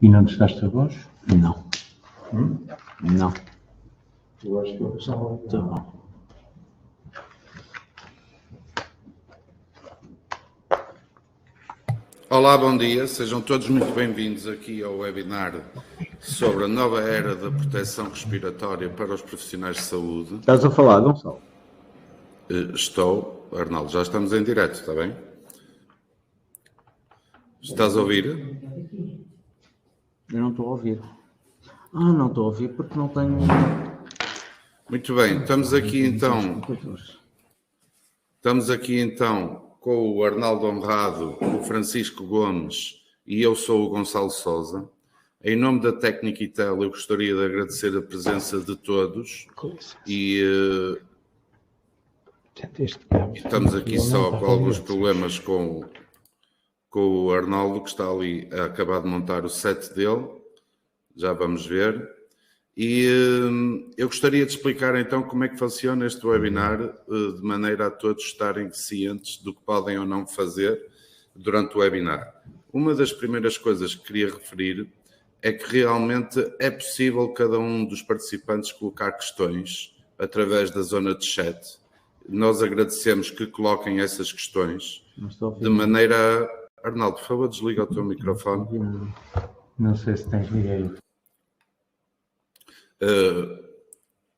E não testaste a voz? Não. Não. Eu acho que eu estava. Tá bom. Olá, bom dia. Sejam todos muito bem-vindos aqui ao webinar sobre a nova era da proteção respiratória para os profissionais de saúde. Estás a falar, Gonçalo? Estou, Arnaldo, já estamos em direto, está bem? Estás a ouvir? Eu não estou a ouvir. Não estou a ouvir porque não tenho... Muito bem, estamos aqui então com o Arnaldo Honrado, o Francisco Gomes e eu sou o Gonçalo Sousa. Em nome da Tecniquitel, eu gostaria de agradecer a presença de todos e estamos aqui só com alguns problemas com o Arnaldo, que está ali a acabar de montar o set dele. Já vamos ver. E eu gostaria de explicar então como é que funciona este webinar, de maneira a todos estarem cientes do que podem ou não fazer durante o webinar. Uma das primeiras coisas que queria referir é que realmente é possível cada um dos participantes colocar questões através da zona de chat. Nós agradecemos que coloquem essas questões de maneira a... Arnaldo, por favor, desliga o teu microfone. Não sei se tens ninguém. De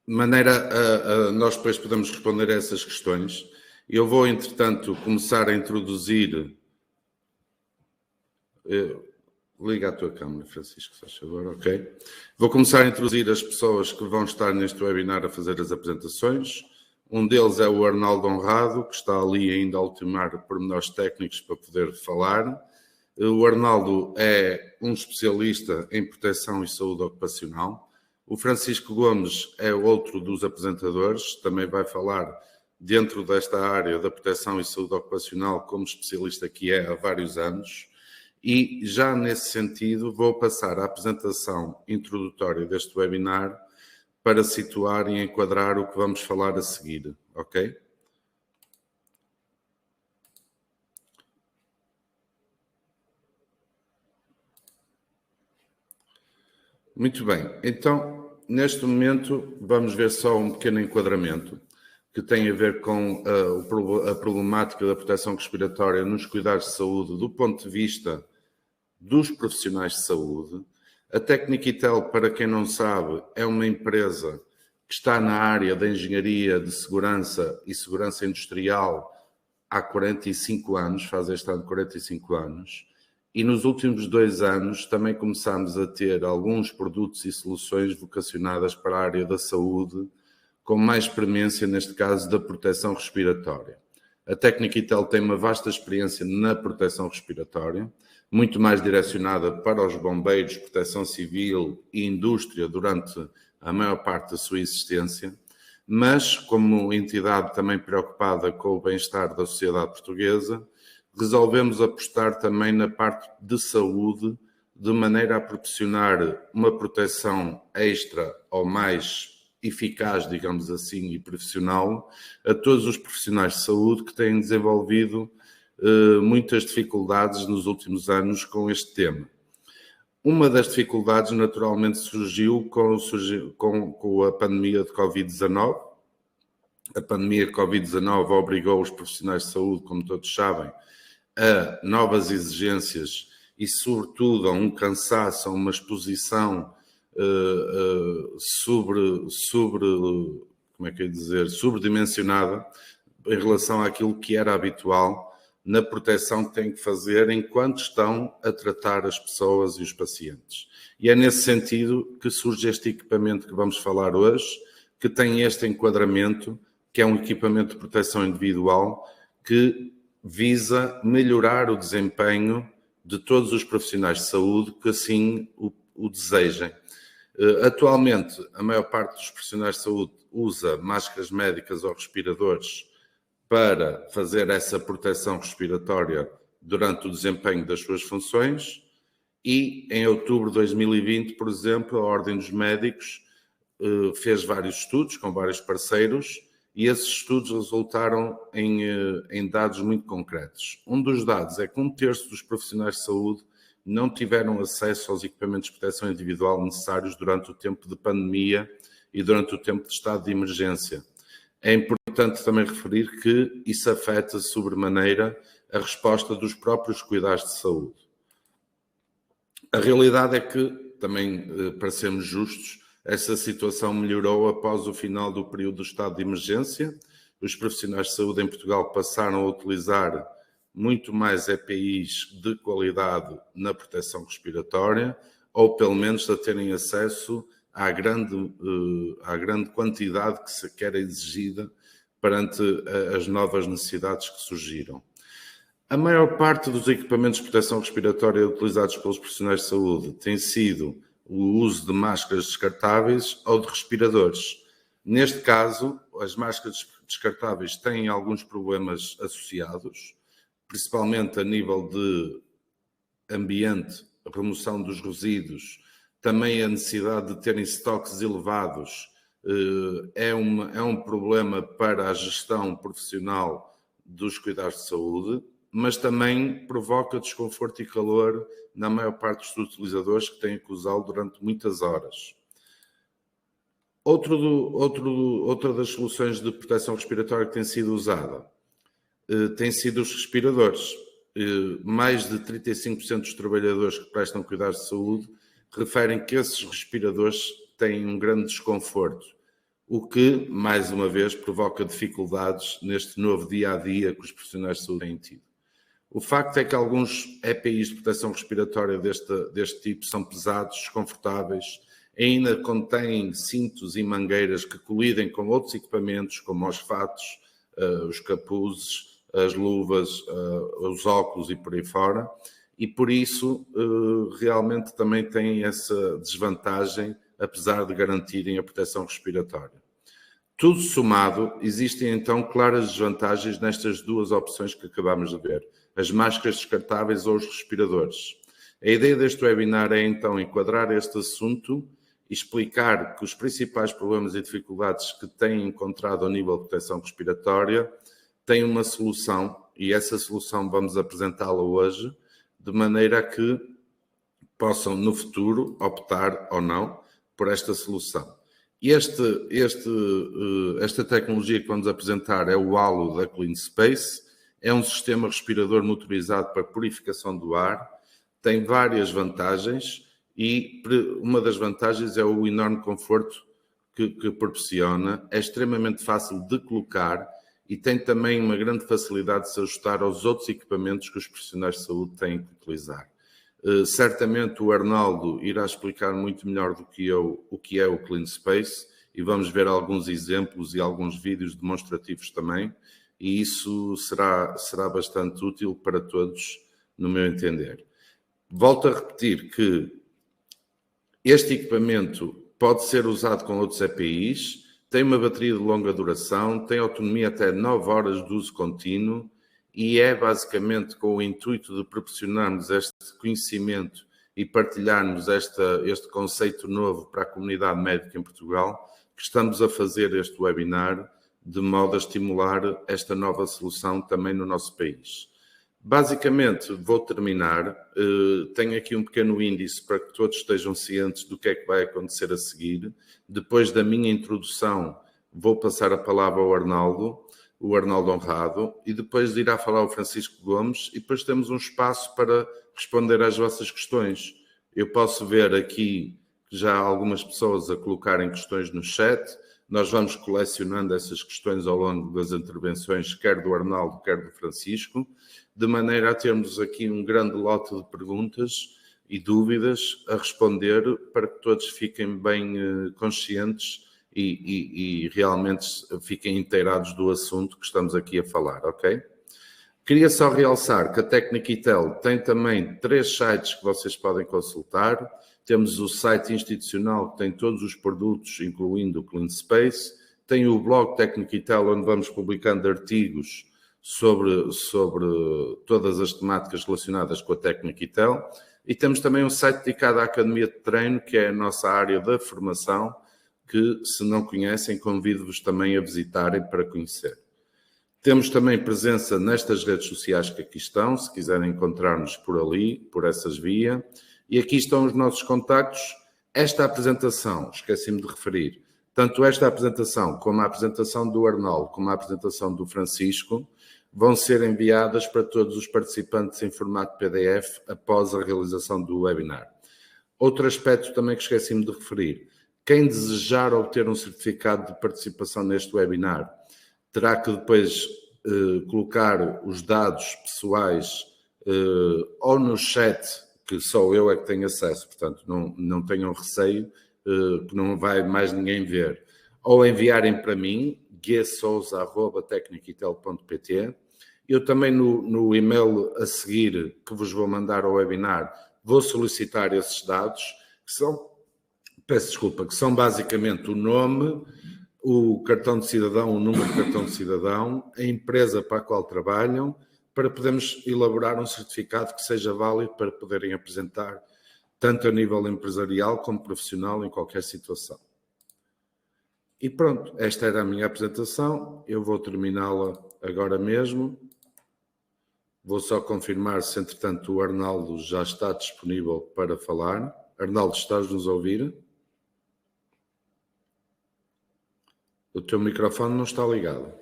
maneira a nós depois podemos responder a essas questões. Eu vou, entretanto, começar a introduzir... Liga a tua câmera, Francisco, se faz favor, ok? Vou começar a introduzir as pessoas que vão estar neste webinar a fazer as apresentações. Um deles é o Arnaldo Honrado, que está ali ainda a ultimar pormenores técnicos para poder falar. O Arnaldo é um especialista em proteção e saúde ocupacional. O Francisco Gomes é outro dos apresentadores, também vai falar dentro desta área da proteção e saúde ocupacional como especialista que é há vários anos. E já nesse sentido vou passar a apresentação introdutória deste webinar para situar e enquadrar o que vamos falar a seguir, ok? Muito bem, então, neste momento, vamos ver só um pequeno enquadramento que tem a ver com a problemática da proteção respiratória nos cuidados de saúde do ponto de vista dos profissionais de saúde. A Tecniquitel, para quem não sabe, é uma empresa que está na área da engenharia de segurança e segurança industrial há 45 anos, faz este ano 45 anos. E nos últimos 2 anos também começámos a ter alguns produtos e soluções vocacionadas para a área da saúde, com mais premência, neste caso, da proteção respiratória. A Tecniquitel tem uma vasta experiência na proteção respiratória, muito mais direcionada para os bombeiros, proteção civil e indústria durante a maior parte da sua existência, mas como entidade também preocupada com o bem-estar da sociedade portuguesa, resolvemos apostar também na parte de saúde, de maneira a proporcionar uma proteção extra ou mais eficaz, digamos assim, e profissional a todos os profissionais de saúde que têm desenvolvido muitas dificuldades nos últimos anos com este tema. Uma das dificuldades, naturalmente, surgiu com a pandemia de Covid-19. A pandemia de Covid-19 obrigou os profissionais de saúde, como todos sabem, a novas exigências e, sobretudo, a um cansaço, a uma exposição sobredimensionada em relação àquilo que era habitual na proteção que têm que fazer enquanto estão a tratar as pessoas e os pacientes. E é nesse sentido que surge este equipamento que vamos falar hoje, que tem este enquadramento, que é um equipamento de proteção individual que visa melhorar o desempenho de todos os profissionais de saúde que assim o desejem. Atualmente, a maior parte dos profissionais de saúde usa máscaras médicas ou respiradores para fazer essa proteção respiratória durante o desempenho das suas funções e em outubro de 2020, por exemplo, a Ordem dos Médicos fez vários estudos com vários parceiros e esses estudos resultaram em dados muito concretos. Um dos dados é que 1/3 dos profissionais de saúde não tiveram acesso aos equipamentos de proteção individual necessários durante o tempo de pandemia e durante o tempo de estado de emergência. É importante também referir que isso afeta sobremaneira a resposta dos próprios cuidados de saúde. A realidade é que, também para sermos justos, essa situação melhorou após o final do período do estado de emergência. Os profissionais de saúde em Portugal passaram a utilizar muito mais EPIs de qualidade na proteção respiratória, ou pelo menos a terem acesso à grande quantidade que se quer exigida perante as novas necessidades que surgiram. A maior parte dos equipamentos de proteção respiratória utilizados pelos profissionais de saúde tem sido o uso de máscaras descartáveis ou de respiradores. Neste caso, as máscaras descartáveis têm alguns problemas associados, principalmente a nível de ambiente, a remoção dos resíduos, também a necessidade de terem estoques elevados é um problema para a gestão profissional dos cuidados de saúde, mas também provoca desconforto e calor na maior parte dos utilizadores que têm que usá-lo durante muitas horas. Outra das soluções de proteção respiratória que tem sido usada tem sido os respiradores. Mais de 35% dos trabalhadores que prestam cuidados de saúde referem que esses respiradores têm um grande desconforto, o que, mais uma vez, provoca dificuldades neste novo dia-a-dia que os profissionais de saúde têm tido. O facto é que alguns EPIs de proteção respiratória deste tipo são pesados, desconfortáveis, ainda contêm cintos e mangueiras que colidem com outros equipamentos, como os fatos, os capuzes, as luvas, os óculos e por aí fora, e por isso realmente também têm essa desvantagem, apesar de garantirem a proteção respiratória. Tudo somado, existem então claras desvantagens nestas duas opções que acabamos de ver, as máscaras descartáveis ou os respiradores. A ideia deste webinar é então enquadrar este assunto e explicar que os principais problemas e dificuldades que têm encontrado ao nível de proteção respiratória têm uma solução, e essa solução vamos apresentá-la hoje, de maneira a que possam no futuro optar ou não por esta solução. Esta tecnologia que vamos apresentar é o Halo da Clean Space, é um sistema respirador motorizado para purificação do ar, tem várias vantagens e uma das vantagens é o enorme conforto que proporciona, é extremamente fácil de colocar e tem também uma grande facilidade de se ajustar aos outros equipamentos que os profissionais de saúde têm que utilizar. Certamente o Arnaldo irá explicar muito melhor do que eu o que é o Clean Space e vamos ver alguns exemplos e alguns vídeos demonstrativos também, e isso será bastante útil para todos, no meu entender. Volto a repetir que este equipamento pode ser usado com outros EPIs, tem uma bateria de longa duração, tem autonomia até 9 horas de uso contínuo e é basicamente com o intuito de proporcionarmos este conhecimento e partilharmos este conceito novo para a comunidade médica em Portugal que estamos a fazer este webinar de modo a estimular esta nova solução também no nosso país. Basicamente, vou terminar. Tenho aqui um pequeno índice para que todos estejam cientes do que é que vai acontecer a seguir. Depois da minha introdução, vou passar a palavra ao Arnaldo, o Arnaldo Honrado, e depois irá falar o Francisco Gomes, e depois temos um espaço para responder às vossas questões. Eu posso ver aqui já algumas pessoas a colocarem questões no chat. Nós vamos colecionando essas questões ao longo das intervenções, quer do Arnaldo, quer do Francisco, de maneira a termos aqui um grande lote de perguntas e dúvidas a responder para que todos fiquem bem conscientes e realmente fiquem inteirados do assunto que estamos aqui a falar, ok? Queria só realçar que a Tecniquitel tem também 3 sites que vocês podem consultar. Temos o site institucional que tem todos os produtos, incluindo o Clean Space. Tem o blog Tecniquitel, onde vamos publicando artigos sobre todas as temáticas relacionadas com a Tecniquitel. E temos também um site dedicado à Academia de Treino, que é a nossa área da formação, que, se não conhecem, convido-vos também a visitarem para conhecer. Temos também presença nestas redes sociais que aqui estão, se quiserem encontrar-nos por ali, por essas vias. E aqui estão os nossos contactos. Esta apresentação, esqueci-me de referir, tanto esta apresentação como a apresentação do Arnaldo, como a apresentação do Francisco, vão ser enviadas para todos os participantes em formato PDF após a realização do webinar. Outro aspecto também que esqueci-me de referir, quem desejar obter um certificado de participação neste webinar terá que depois colocar os dados pessoais ou no chat, que só eu é que tenho acesso, portanto não tenham receio, que não vai mais ninguém ver, ou enviarem para mim, guesouza@tecniquitel.pt. Eu também no e-mail a seguir que vos vou mandar ao webinar, vou solicitar esses dados, que são, peço desculpa, que são basicamente o nome, o cartão de cidadão, o número de cartão de cidadão, a empresa para a qual trabalham, para podermos elaborar um certificado que seja válido para poderem apresentar, tanto a nível empresarial como profissional, em qualquer situação. E pronto, esta era a minha apresentação, eu vou terminá-la agora mesmo. Vou só confirmar se, entretanto, o Arnaldo já está disponível para falar. Arnaldo, estás-nos a ouvir? O teu microfone não está ligado.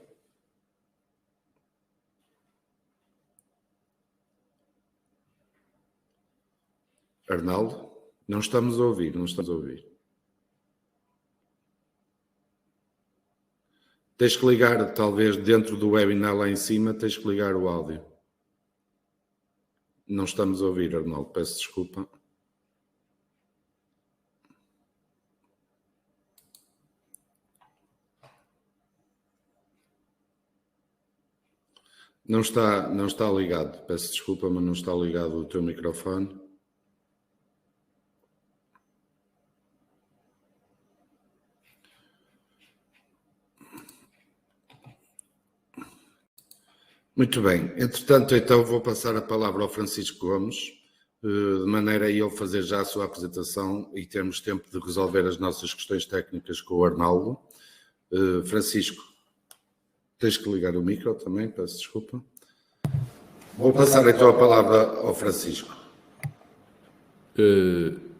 Arnaldo, não estamos a ouvir, não estamos a ouvir. Tens que ligar, talvez, dentro do webinar lá em cima, tens que ligar o áudio. Não estamos a ouvir, Arnaldo, peço desculpa. Não está ligado, peço desculpa, mas não está ligado o teu microfone. Muito bem, entretanto, então vou passar a palavra ao Francisco Gomes, de maneira a ele fazer já a sua apresentação e termos tempo de resolver as nossas questões técnicas com o Arnaldo. Francisco, tens que ligar o micro também, peço desculpa. Vou passar então a palavra ao Francisco.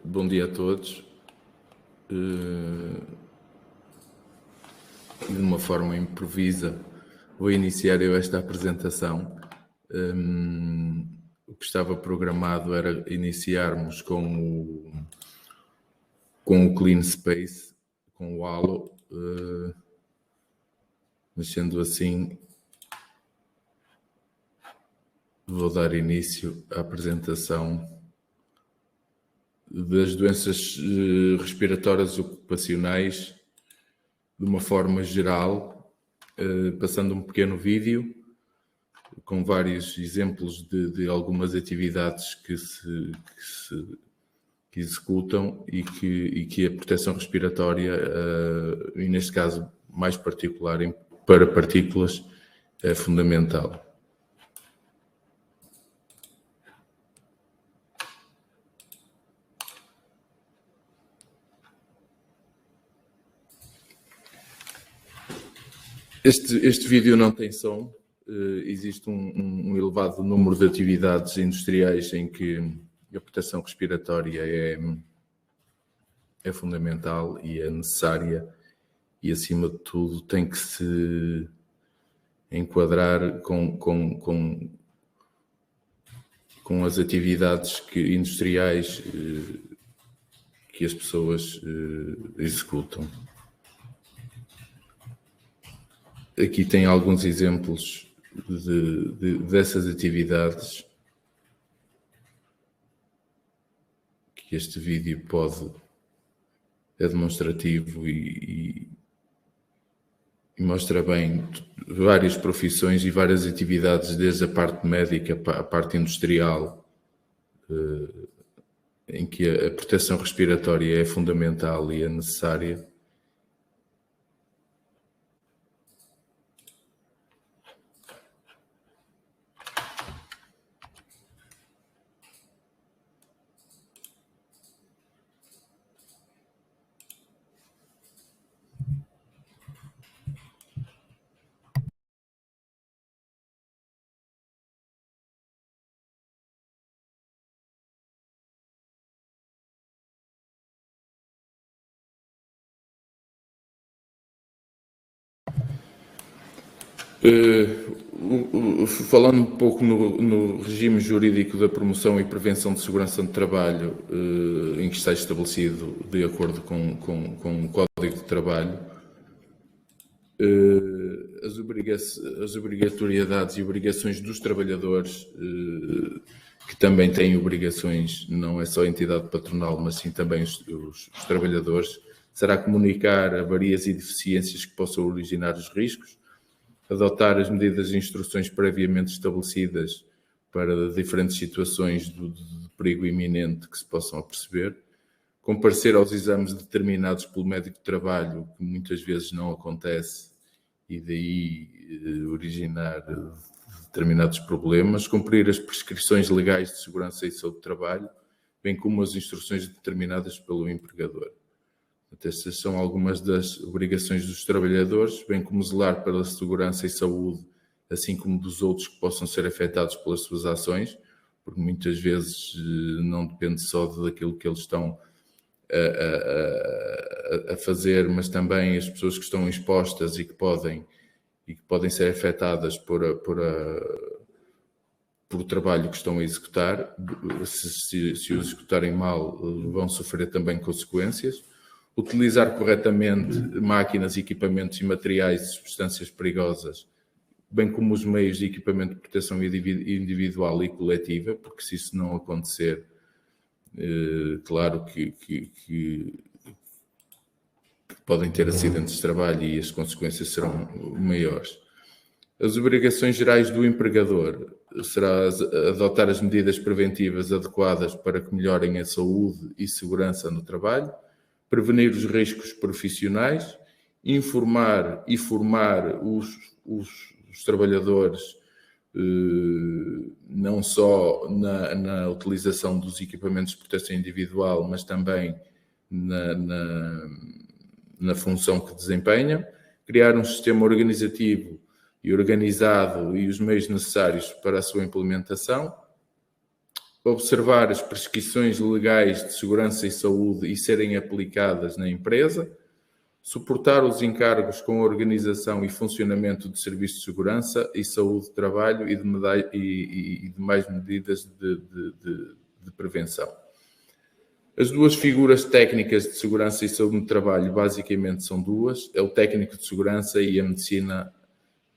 Bom dia a todos. De uma forma improvisa, vou iniciar eu esta apresentação. O que estava programado era iniciarmos com o Clean Space, com o Halo, mas sendo assim, vou dar início à apresentação das doenças respiratórias ocupacionais de uma forma geral, passando um pequeno vídeo com vários exemplos de algumas atividades que executam e que a proteção respiratória, e neste caso mais particular para partículas, é fundamental. Este vídeo não tem som. Existe um elevado número de atividades industriais em que a proteção respiratória é fundamental e é necessária e, acima de tudo, tem que se enquadrar com as atividades industriais que as pessoas executam. Aqui tem alguns exemplos dessas atividades que este vídeo é demonstrativo e mostra bem várias profissões e várias atividades, desde a parte médica à parte industrial, em que a proteção respiratória é fundamental e é necessária. Falando um pouco no regime jurídico da promoção e prevenção de segurança no trabalho, em que está estabelecido de acordo com o Código de Trabalho, as obrigatoriedades e obrigações dos trabalhadores, que também têm obrigações, não é só a entidade patronal, mas sim também os trabalhadores, será comunicar avarias e deficiências que possam originar os riscos, adotar as medidas e instruções previamente estabelecidas para diferentes situações de perigo iminente que se possam aperceber, comparecer aos exames determinados pelo médico de trabalho, que muitas vezes não acontece, e daí originar determinados problemas, cumprir as prescrições legais de segurança e saúde de trabalho, bem como as instruções determinadas pelo empregador. Estas são algumas das obrigações dos trabalhadores, bem como zelar pela segurança e saúde, assim como dos outros que possam ser afetados pelas suas ações, porque muitas vezes não depende só daquilo que eles estão a fazer, mas também as pessoas que estão expostas e que podem ser afetadas por o trabalho que estão a executar. Se o executarem mal, vão sofrer também consequências. Utilizar corretamente máquinas, equipamentos e materiais de substâncias perigosas, bem como os meios de equipamento de proteção individual e coletiva, porque se isso não acontecer, claro que podem ter acidentes de trabalho e as consequências serão maiores. As obrigações gerais do empregador será adotar as medidas preventivas adequadas para que melhorem a saúde e segurança no trabalho, prevenir os riscos profissionais, informar e formar os trabalhadores, não só na utilização dos equipamentos de proteção individual, mas também na função que desempenham, criar um sistema organizativo e organizado e os meios necessários para a sua implementação, observar as prescrições legais de segurança e saúde e serem aplicadas na empresa, suportar os encargos com a organização e funcionamento de serviços de segurança e saúde de trabalho e demais medidas de prevenção. As duas figuras técnicas de segurança e saúde no trabalho basicamente são duas, é o técnico de segurança e a medicina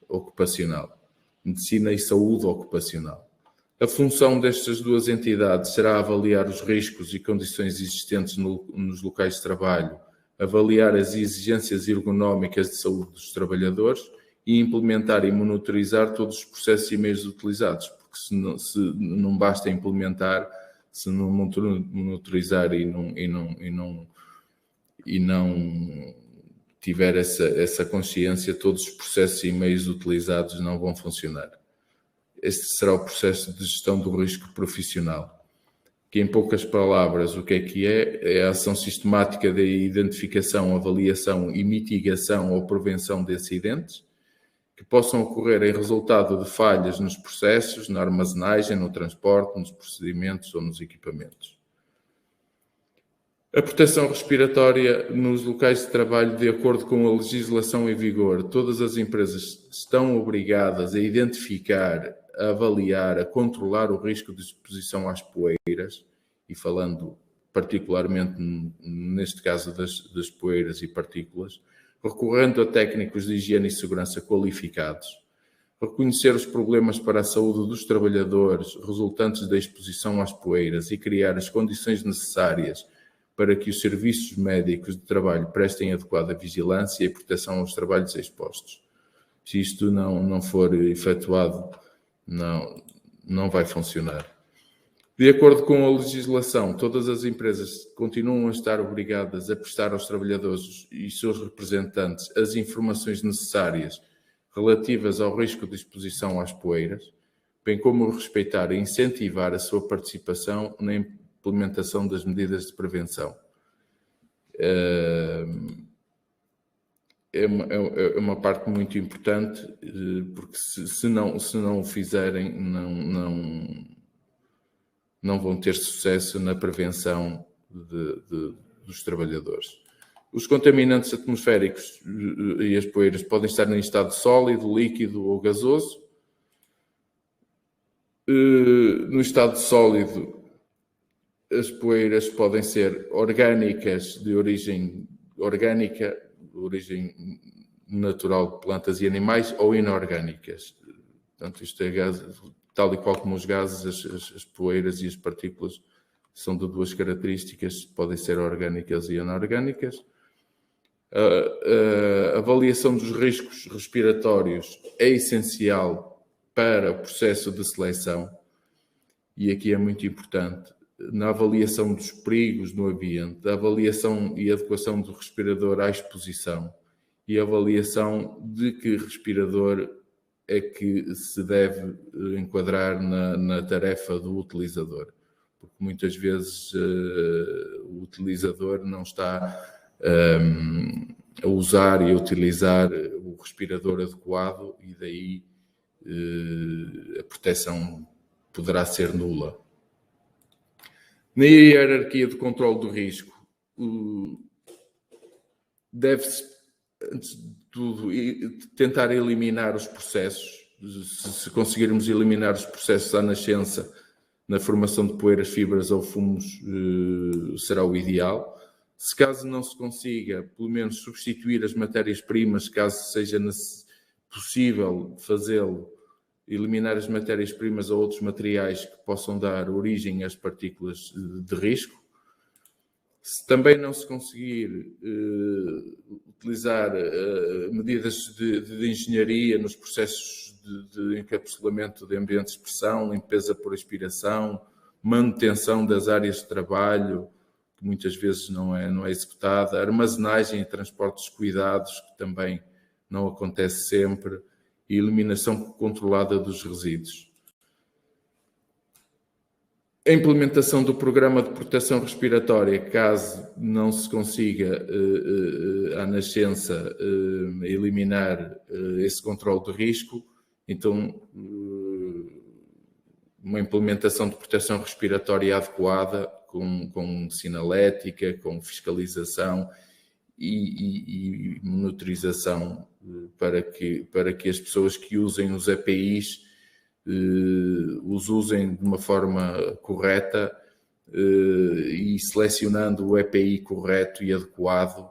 ocupacional, medicina e saúde ocupacional. A função destas duas entidades será avaliar os riscos e condições existentes nos locais de trabalho, avaliar as exigências ergonómicas de saúde dos trabalhadores e implementar e monitorizar todos os processos e meios utilizados, porque se não basta implementar, se não monitorizar e não tiver essa consciência, todos os processos e meios utilizados não vão funcionar. Este será o processo de gestão do risco profissional, que em poucas palavras o que é? É a ação sistemática de identificação, avaliação e mitigação ou prevenção de acidentes que possam ocorrer em resultado de falhas nos processos, na armazenagem, no transporte, nos procedimentos ou nos equipamentos. A proteção respiratória nos locais de trabalho, de acordo com a legislação em vigor, todas as empresas estão obrigadas a identificar, a avaliar, a controlar o risco de exposição às poeiras, e falando particularmente neste caso das poeiras e partículas, recorrendo a técnicos de higiene e segurança qualificados, reconhecer os problemas para a saúde dos trabalhadores resultantes da exposição às poeiras e criar as condições necessárias para que os serviços médicos de trabalho prestem adequada vigilância e proteção aos trabalhos expostos. Se isto não for efetuado, não vai funcionar. De acordo com a legislação, todas as empresas continuam a estar obrigadas a prestar aos trabalhadores e seus representantes as informações necessárias relativas ao risco de exposição às poeiras, bem como respeitar e incentivar a sua participação na implementação das medidas de prevenção. É uma parte muito importante, porque se não o fizerem, não vão ter sucesso na prevenção dos trabalhadores. Os contaminantes atmosféricos e as poeiras podem estar em estado sólido, líquido ou gasoso. No estado sólido, as poeiras podem ser orgânicas, de origem orgânica, de origem natural de plantas e animais, ou inorgânicas. Portanto, isto é gás, tal e qual como os gases, as poeiras e as partículas são de duas características, podem ser orgânicas e inorgânicas. A avaliação dos riscos respiratórios é essencial para o processo de seleção, e aqui é muito importante, na avaliação dos perigos no ambiente, da avaliação e adequação do respirador à exposição e a avaliação de que respirador é que se deve enquadrar na tarefa do utilizador. Porque muitas vezes o utilizador não está a usar e a utilizar o respirador adequado, e daí a proteção poderá ser nula. Na hierarquia de controle do risco, deve-se, antes de tudo, tentar eliminar os processos. Se conseguirmos eliminar os processos à nascença, na formação de poeiras, fibras ou fumos, será o ideal. Se caso não se consiga, pelo menos substituir as matérias-primas, caso seja possível fazê-lo, eliminar as matérias-primas ou outros materiais que possam dar origem às partículas de risco. Se também não se conseguir utilizar medidas de engenharia nos processos de encapsulamento de ambientes de pressão, limpeza por aspiração, manutenção das áreas de trabalho, que muitas vezes não é executada, armazenagem e transporte dos cuidados, que também não acontece sempre, e eliminação controlada dos resíduos. A implementação do programa de proteção respiratória, caso não se consiga à nascença eliminar esse controle de risco, então uma implementação de proteção respiratória adequada, com sinalética, com fiscalização e monitorização para que as pessoas que usem os EPIs os usem de uma forma correta e selecionando o EPI correto e adequado,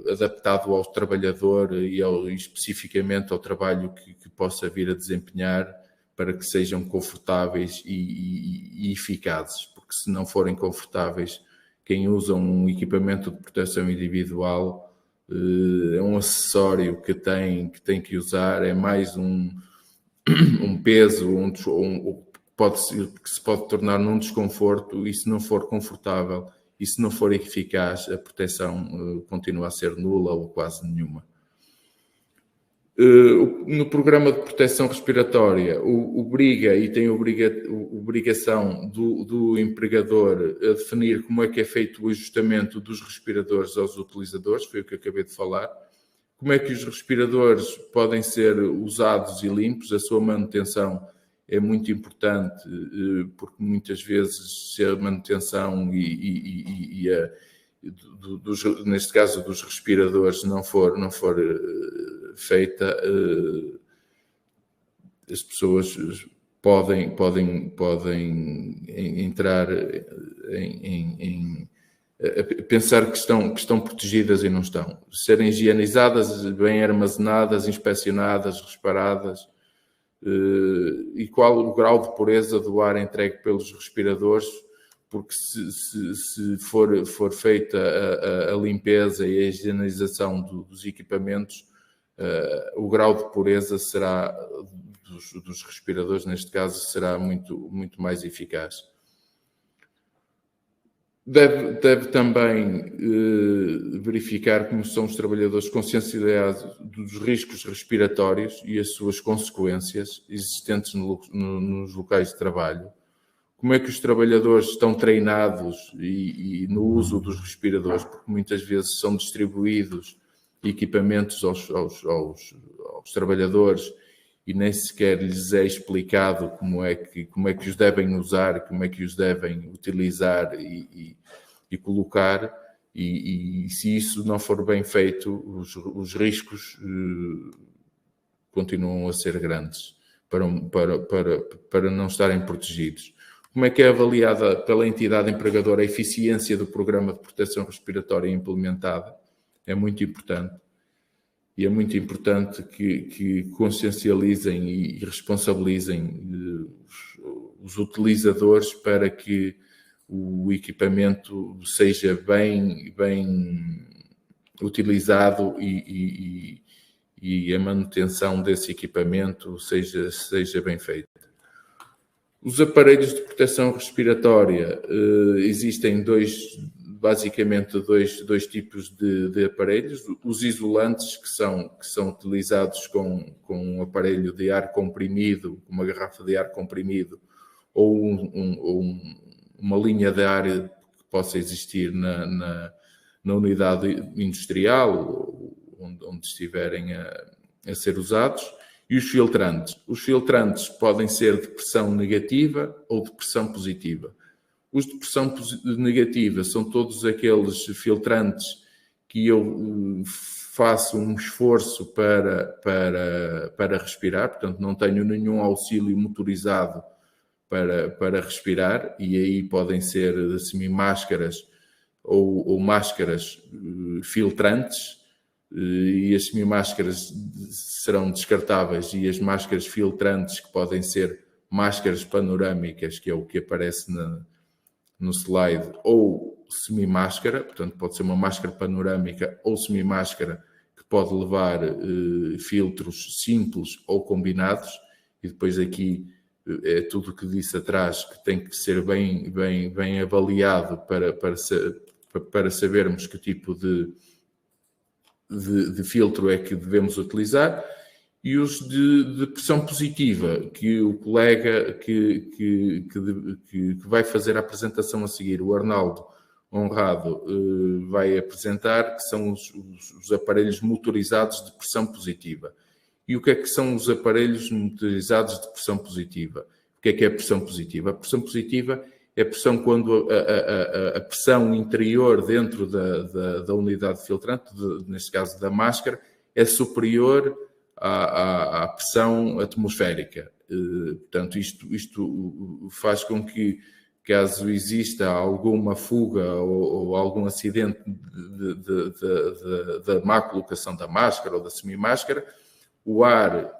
adaptado ao trabalhador e especificamente ao trabalho que possa vir a desempenhar, para que sejam confortáveis e eficazes, porque se não forem confortáveis, quem usa um equipamento de proteção individual é um acessório que tem que usar, é mais um peso, que se pode tornar num desconforto, e se não for confortável e se não for eficaz, a proteção continua a ser nula ou quase nenhuma. No programa de proteção respiratória, obriga e tem obrigação do empregador a definir como é que é feito o ajustamento dos respiradores aos utilizadores, foi o que acabei de falar. Como é que os respiradores podem ser usados e limpos? A sua manutenção é muito importante, porque muitas vezes se a manutenção neste caso dos respiradores não for feita, as pessoas podem entrar a pensar que estão protegidas e não estão. Serem higienizadas, bem armazenadas, inspecionadas, reparadas. E qual o grau de pureza do ar entregue pelos respiradores, porque se for feita a limpeza e a higienização dos equipamentos, o grau de pureza será dos respiradores, neste caso, será muito, muito mais eficaz. Deve também verificar como são os trabalhadores conscienciados dos riscos respiratórios e as suas consequências existentes nos locais de trabalho. Como é que os trabalhadores estão treinados e no uso dos respiradores, porque muitas vezes são distribuídos equipamentos aos trabalhadores e nem sequer lhes é explicado como é que os devem usar, como é que os devem utilizar e colocar, E se isso não for bem feito, os riscos continuam a ser grandes para não estarem protegidos. Como é que é avaliada pela entidade empregadora a eficiência do programa de proteção respiratória implementada? É muito importante. E é muito importante que consciencializem e responsabilizem os utilizadores para que o equipamento seja bem utilizado e a manutenção desse equipamento seja bem feita. Os aparelhos de proteção respiratória, existem basicamente dois tipos de aparelhos. Os isolantes, que são utilizados com um aparelho de ar comprimido, uma garrafa de ar comprimido, ou uma linha de ar que possa existir na unidade industrial, onde estiverem a ser usados. E os filtrantes. Os filtrantes podem ser de pressão negativa ou de pressão positiva. Os de pressão negativa são todos aqueles filtrantes que eu faço um esforço para respirar, portanto não tenho nenhum auxílio motorizado para respirar, e aí podem ser semimáscaras ou máscaras filtrantes, e as semimáscaras serão descartáveis, e as máscaras filtrantes, que podem ser máscaras panorâmicas, que é o que aparece no slide, ou semimáscara, portanto pode ser uma máscara panorâmica ou semimáscara, que pode levar filtros simples ou combinados, e depois aqui é tudo o que disse atrás, que tem que ser bem avaliado para sabermos que tipo de filtro é que devemos utilizar. E os de pressão positiva, que o colega que vai fazer a apresentação a seguir, o Arnaldo Honrado, vai apresentar, que são os aparelhos motorizados de pressão positiva. E o que é que são os aparelhos motorizados de pressão positiva? O que é a pressão positiva? A pressão positiva é a pressão quando a pressão interior dentro da unidade filtrante, neste caso da máscara, é superior à pressão atmosférica. Portanto, isto faz com que, caso exista alguma fuga ou algum acidente da má colocação da máscara ou da semimáscara, o ar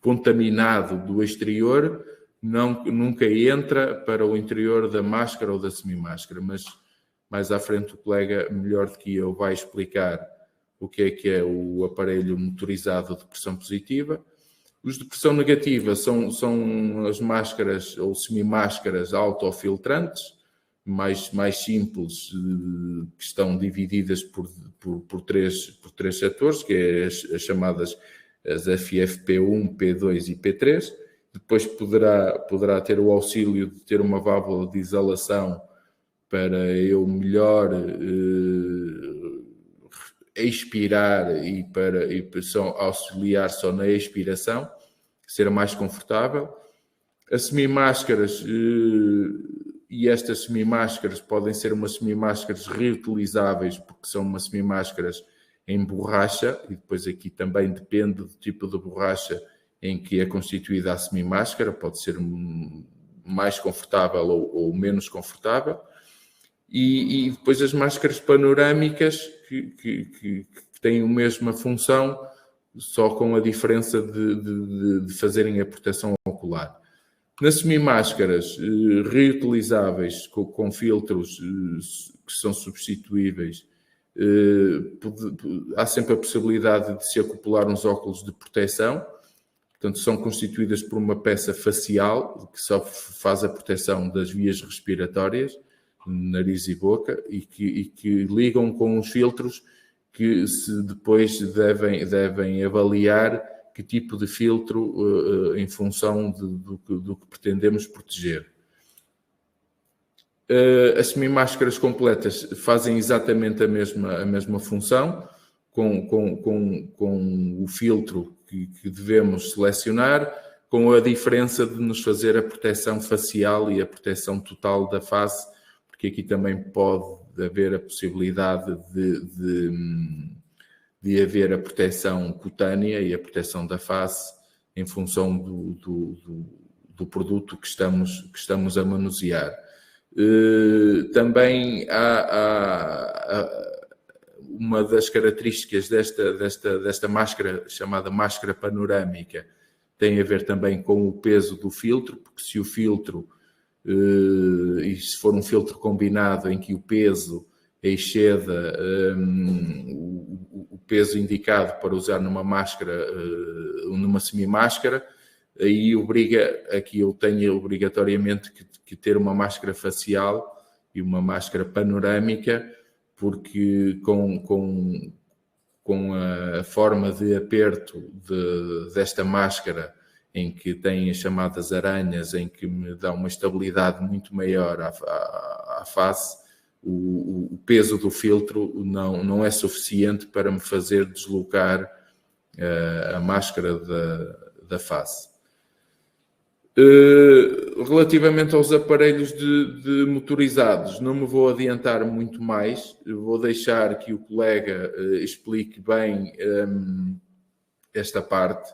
contaminado do exterior nunca entra para o interior da máscara ou da semimáscara, mas mais à frente o colega, melhor do que eu, vai explicar o que é o aparelho motorizado de pressão positiva. Os de pressão negativa são as máscaras ou semimáscaras autofiltrantes, mais simples, que estão divididas por três setores, que é as chamadas as FFP1, P2 e P3. Depois poderá ter o auxílio de ter uma válvula de exalação para eu melhor expirar e para auxiliar só na expiração, ser mais confortável. As semimáscaras, e estas semimáscaras podem ser umas semimáscaras reutilizáveis, porque são umas semimáscaras em borracha, e depois aqui também depende do tipo de borracha em que é constituída a semimáscara, pode ser mais confortável ou menos confortável. E depois as máscaras panorâmicas, que têm a mesma função, só com a diferença de fazerem a proteção ocular. Nas semimáscaras reutilizáveis, com filtros que são substituíveis, há sempre a possibilidade de se acoplar uns óculos de proteção. Portanto, são constituídas por uma peça facial que só faz a proteção das vias respiratórias, nariz e boca, e que ligam com os filtros que depois devem avaliar que tipo de filtro em função do que pretendemos proteger. As semimáscaras completas fazem exatamente a mesma função, com o filtro que devemos selecionar, com a diferença de nos fazer a proteção facial e a proteção total da face, porque aqui também pode haver a possibilidade de haver a proteção cutânea e a proteção da face em função do produto que estamos a manusear. Também há uma das características desta máscara, chamada máscara panorâmica, tem a ver também com o peso do filtro, porque se o filtro, e se for um filtro combinado em que o peso exceda o peso indicado para usar numa máscara, numa semimáscara, aí aqui eu tenho obrigatoriamente que ter uma máscara facial e uma máscara panorâmica, porque com a forma de aperto desta máscara, em que tem as chamadas aranhas, em que me dá uma estabilidade muito maior à face, o peso do filtro não é suficiente para me fazer deslocar a máscara da face. Relativamente aos aparelhos de motorizados, não me vou adiantar muito mais, vou deixar que o colega explique bem esta parte,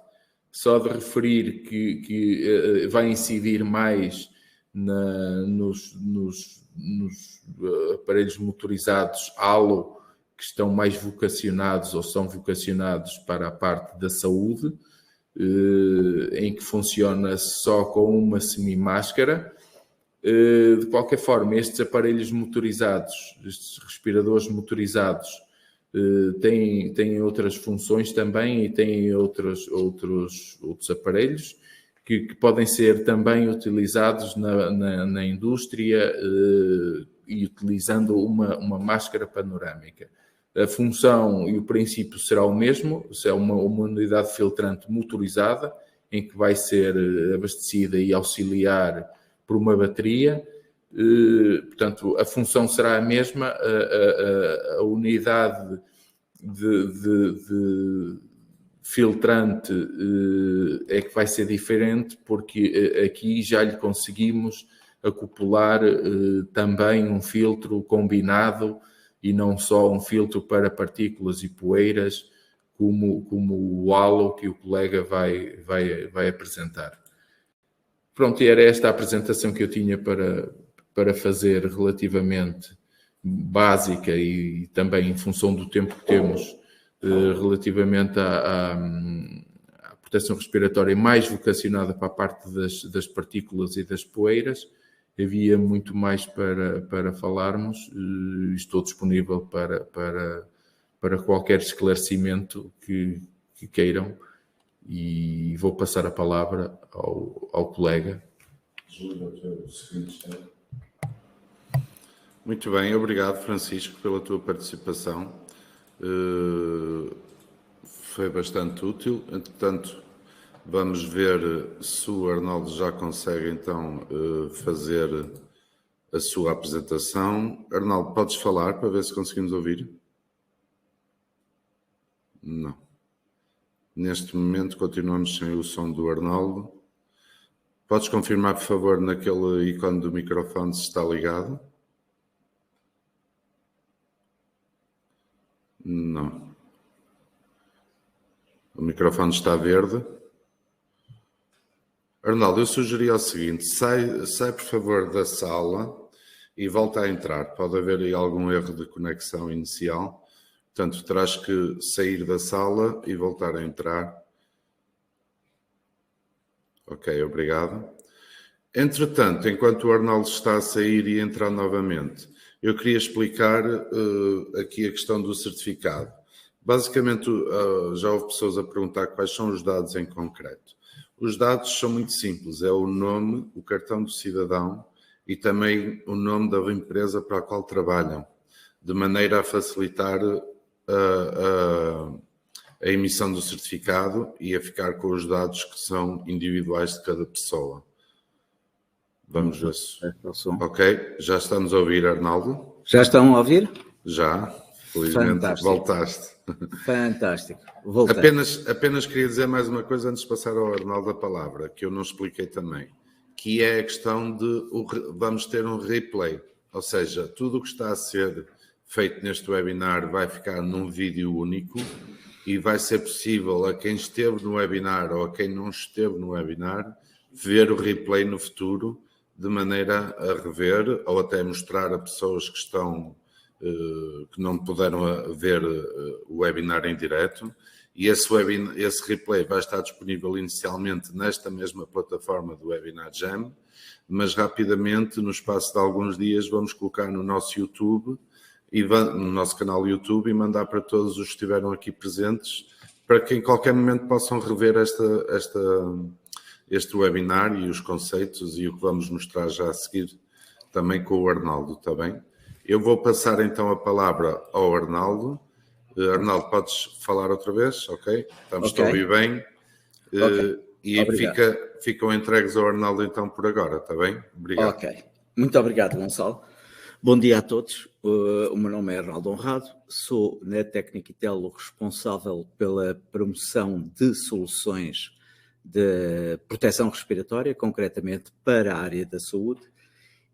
só de referir que vai incidir mais nos aparelhos motorizados halo, que estão mais vocacionados ou são vocacionados para a parte da saúde, em que funciona só com uma semimáscara. De qualquer forma, estes aparelhos motorizados, estes respiradores motorizados, têm outras funções também e têm outros aparelhos que podem ser também utilizados na indústria e utilizando uma máscara panorâmica. A função e o princípio será o mesmo, é uma unidade filtrante motorizada, em que vai ser abastecida e auxiliar por uma bateria. Portanto, a função será a mesma, a unidade de filtrante é que vai ser diferente, porque aqui já lhe conseguimos acoplar também um filtro combinado e não só um filtro para partículas e poeiras, como o halo que o colega vai apresentar. Pronto, e era esta a apresentação que eu tinha para fazer, relativamente básica e também em função do tempo que temos, relativamente à proteção respiratória mais vocacionada para a parte das partículas e das poeiras. Havia muito mais para falarmos. Estou disponível para qualquer esclarecimento que queiram, e vou passar a palavra ao colega. Muito bem, obrigado, Francisco, pela tua participação. Foi bastante útil. Entretanto, vamos ver se o Arnaldo já consegue então fazer a sua apresentação. Arnaldo, podes falar para ver se conseguimos ouvir? Não. Neste momento continuamos sem o som do Arnaldo. Podes confirmar, por favor, naquele ícone do microfone se está ligado? Não. O microfone está verde. Arnaldo, eu sugeria o seguinte: sai por favor da sala e volta a entrar. Pode haver aí algum erro de conexão inicial. Portanto, terás que sair da sala e voltar a entrar. Ok, obrigado. Entretanto, enquanto o Arnaldo está a sair e entrar novamente, eu queria explicar aqui a questão do certificado. Basicamente, já houve pessoas a perguntar quais são os dados em concreto. Os dados são muito simples, é o nome, o cartão do cidadão e também o nome da empresa para a qual trabalham, de maneira a facilitar a emissão do certificado e a ficar com os dados que são individuais de cada pessoa. Vamos ver se... Ok, já estamos a ouvir, Arnaldo? Já estão a ouvir? Já, felizmente. Fantástico. Voltaste. Fantástico. Voltei. Apenas queria dizer mais uma coisa antes de passar ao Arnaldo a palavra, que eu não expliquei também, que é a questão de vamos ter um replay, ou seja, tudo o que está a ser feito neste webinar vai ficar num vídeo único e vai ser possível a quem esteve no webinar ou a quem não esteve no webinar ver o replay no futuro, de maneira a rever ou até mostrar a pessoas que estão que não puderam ver o webinar em direto. E esse replay vai estar disponível inicialmente nesta mesma plataforma do Webinar Jam, mas rapidamente, no espaço de alguns dias, vamos colocar no nosso YouTube, no nosso canal YouTube, e mandar para todos os que estiveram aqui presentes, para que em qualquer momento possam rever este webinar e os conceitos e o que vamos mostrar já a seguir também com o Arnaldo, está bem? Eu vou passar então a palavra ao Arnaldo. Arnaldo, podes falar outra vez? Ok? Estamos a ouvir bem. E ficam entregues ao Arnaldo então por agora, está bem? Obrigado. Ok. Muito obrigado, Gonçalo. Bom dia a todos. O meu nome é Arnaldo Honrado, sou na Técnica Itel o responsável pela promoção de soluções de proteção respiratória, concretamente para a área da saúde,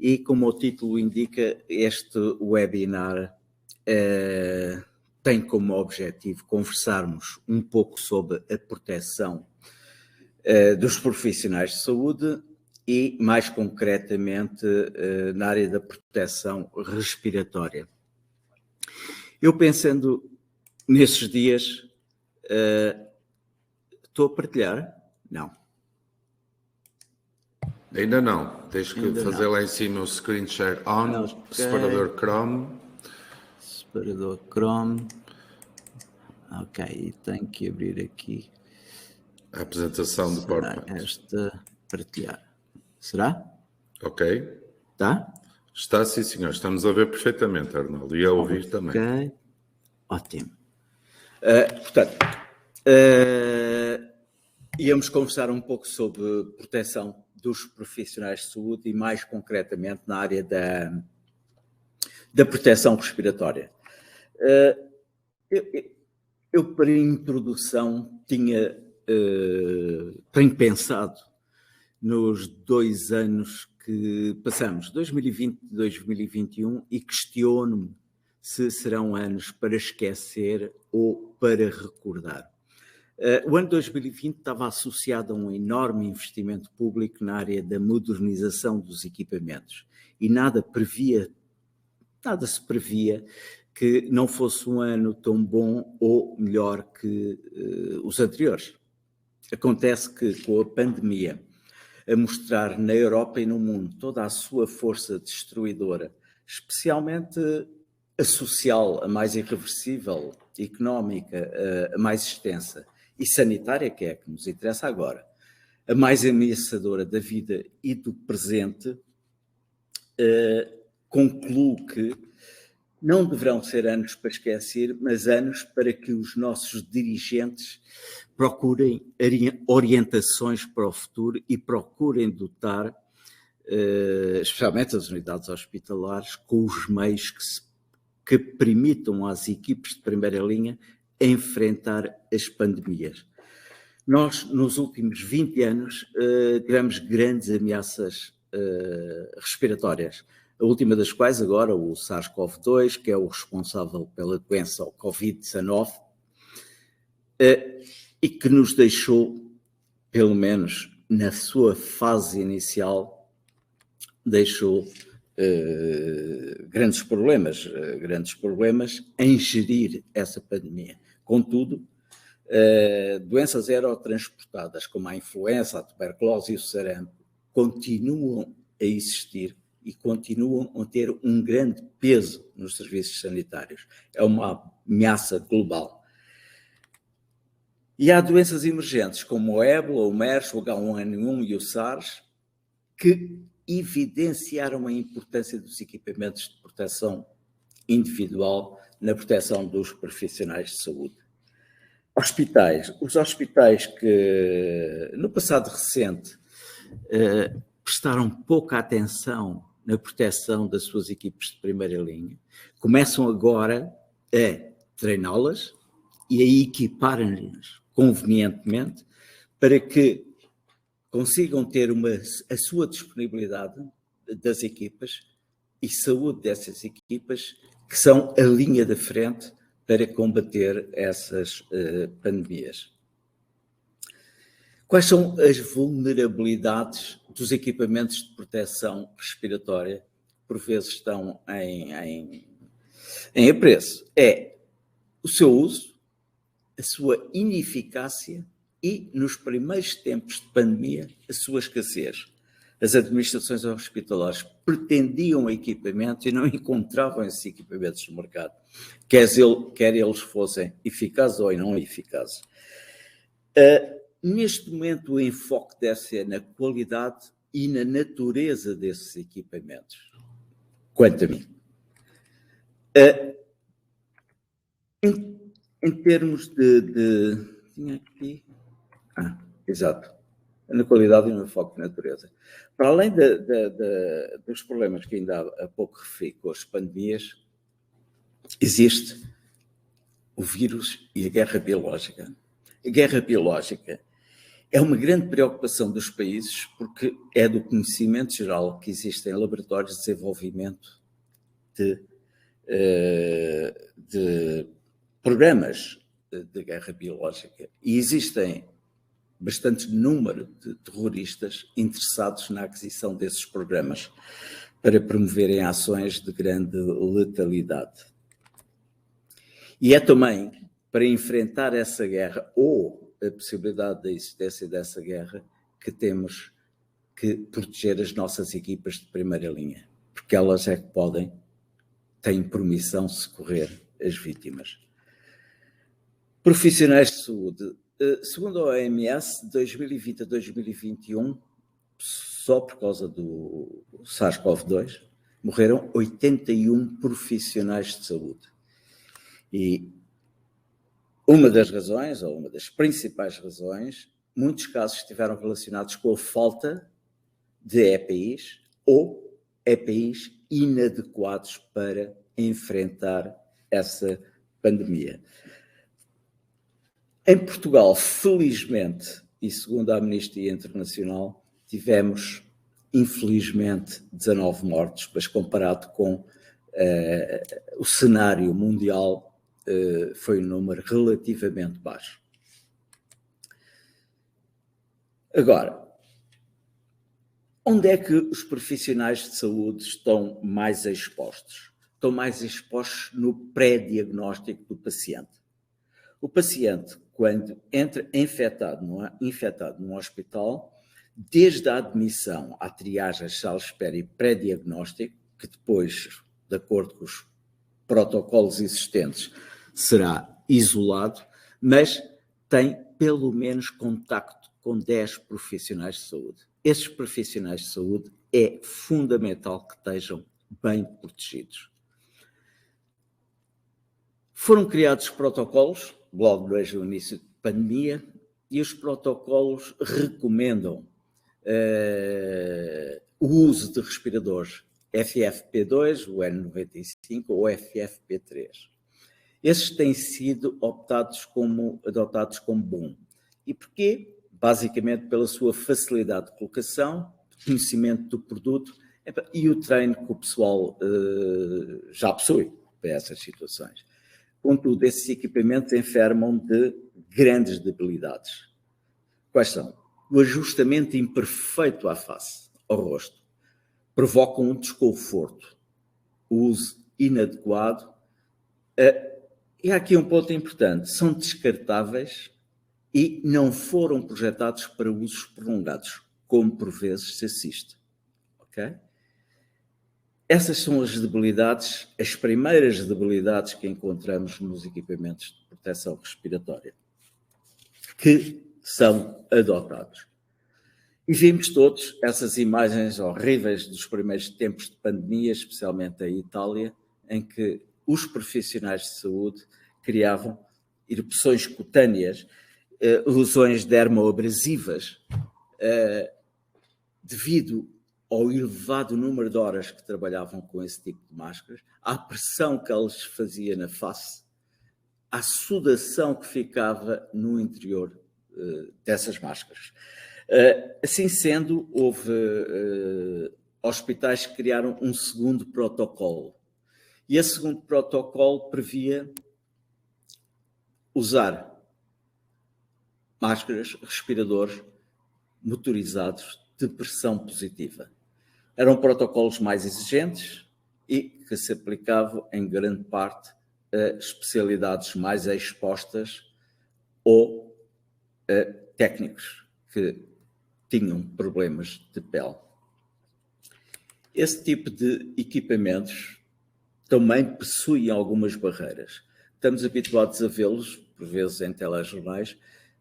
e como o título indica, este webinar tem como objetivo conversarmos um pouco sobre a proteção dos profissionais de saúde e, mais concretamente, na área da proteção respiratória. Eu, pensando nesses dias, estou a partilhar? Não. Ainda não. Tens que fazer lá em cima o screen share on, separador Chrome. Separador Chrome. Ok, e tenho que abrir aqui a apresentação do PowerPoint. Esta partilhar. Será? Ok. Está? Está, sim, senhor. Estamos a ver perfeitamente, Arnaldo, e a ouvir também. Ok. Ótimo. Portanto, íamos conversar um pouco sobre proteção dos profissionais de saúde e, mais concretamente, na área da proteção respiratória. Eu, para a introdução, tenho pensado nos 2 anos que passamos, 2020 e 2021, e questiono-me se serão anos para esquecer ou para recordar. O ano 2020 estava associado a um enorme investimento público na área da modernização dos equipamentos e nada se previa que não fosse um ano tão bom ou melhor que os anteriores. Acontece que, com a pandemia a mostrar na Europa e no mundo toda a sua força destruidora, especialmente a social, a mais irreversível, económica, a mais extensa, e sanitária, que é a que nos interessa agora, a mais ameaçadora da vida e do presente, concluo que não deverão ser anos para esquecer, mas anos para que os nossos dirigentes procurem orientações para o futuro e procurem dotar, especialmente as unidades hospitalares, com os meios que permitam às equipes de primeira linha enfrentar as pandemias. Nós, nos últimos 20 anos, tivemos grandes ameaças respiratórias, a última das quais agora o SARS-CoV-2, que é o responsável pela doença, o Covid-19, e que nos deixou, pelo menos na sua fase inicial, deixou grandes problemas em gerir essa pandemia. Contudo, doenças aerotransportadas como a influenza, a tuberculose e o sarampo continuam a existir e continuam a ter um grande peso nos serviços sanitários. É uma ameaça global. E há doenças emergentes como o ébola, o MERS, o H1N1 e o SARS, que evidenciaram a importância dos equipamentos de proteção individual na proteção dos profissionais de saúde. Os hospitais que no passado recente prestaram pouca atenção na proteção das suas equipes de primeira linha, começam agora a treiná-las e a equiparem-nas convenientemente para que consigam ter a sua disponibilidade das equipas e saúde dessas equipas que são a linha da frente para combater essas pandemias. Quais são as vulnerabilidades dos equipamentos de proteção respiratória que por vezes estão em apreço? É o seu uso, a sua ineficácia e, nos primeiros tempos de pandemia, a sua escassez. As administrações hospitalares pretendiam equipamentos e não encontravam esses equipamentos no mercado, quer eles fossem eficazes ou não eficazes. Neste momento, o enfoque deve ser na qualidade e na natureza desses equipamentos, quanto a mim. Em termos de tinha aqui... exato. Na qualidade e no enfoque de natureza. Para além dos problemas que ainda há pouco referi com as pandemias, existe o vírus e a guerra biológica. A guerra biológica é uma grande preocupação dos países porque é do conhecimento geral que existem laboratórios de desenvolvimento de programas de guerra biológica e existem bastante número de terroristas interessados na aquisição desses programas para promoverem ações de grande letalidade. E é também para enfrentar essa guerra ou a possibilidade da existência dessa guerra que temos que proteger as nossas equipas de primeira linha, porque elas é que têm permissão de socorrer as vítimas. Profissionais de saúde. Segundo a OMS, de 2020 a 2021, só por causa do SARS-CoV-2, morreram 81 profissionais de saúde. E uma das razões, ou uma das principais razões, muitos casos estiveram relacionados com a falta de EPIs ou EPIs inadequados para enfrentar essa pandemia. Em Portugal, felizmente, e segundo a Amnistia Internacional, tivemos, infelizmente, 19 mortos, mas comparado com o cenário mundial, foi um número relativamente baixo. Agora, onde é que os profissionais de saúde estão mais expostos? Estão mais expostos no pré-diagnóstico do paciente. O paciente, quando entra infectado num hospital, desde a admissão à triagem, sala de espera e pré-diagnóstico, que depois, de acordo com os protocolos existentes, será isolado, mas tem pelo menos contacto com 10 profissionais de saúde. Esses profissionais de saúde é fundamental que estejam bem protegidos. Foram criados protocolos, logo desde o início da pandemia, e os protocolos recomendam o uso de respiradores FFP2, o N95 ou FFP3. Esses têm sido adotados como bom. E porquê? Basicamente pela sua facilidade de colocação, conhecimento do produto e o treino que o pessoal já possui para essas situações. Contudo, esses equipamentos enfermam de grandes debilidades. Quais são? O ajustamento imperfeito à face, ao rosto, provocam um desconforto, o uso inadequado. E há aqui um ponto importante, são descartáveis e não foram projetados para usos prolongados, como por vezes se assiste. Ok? Essas são as debilidades, as primeiras debilidades que encontramos nos equipamentos de proteção respiratória, que são adotados. E vimos todos essas imagens horríveis dos primeiros tempos de pandemia, especialmente em Itália, em que os profissionais de saúde criavam erupções cutâneas, lesões dermoabrasivas, devido ao elevado número de horas que trabalhavam com esse tipo de máscaras, à pressão que eles faziam na face, à sudação que ficava no interior dessas máscaras. Assim sendo, houve hospitais que criaram um segundo protocolo. E esse segundo protocolo previa usar máscaras, respiradores motorizados de pressão positiva. Eram protocolos mais exigentes e que se aplicavam em grande parte a especialidades mais expostas ou a técnicos que tinham problemas de pele. Esse tipo de equipamentos também possuem algumas barreiras. Estamos habituados a vê-los, por vezes em telejornais,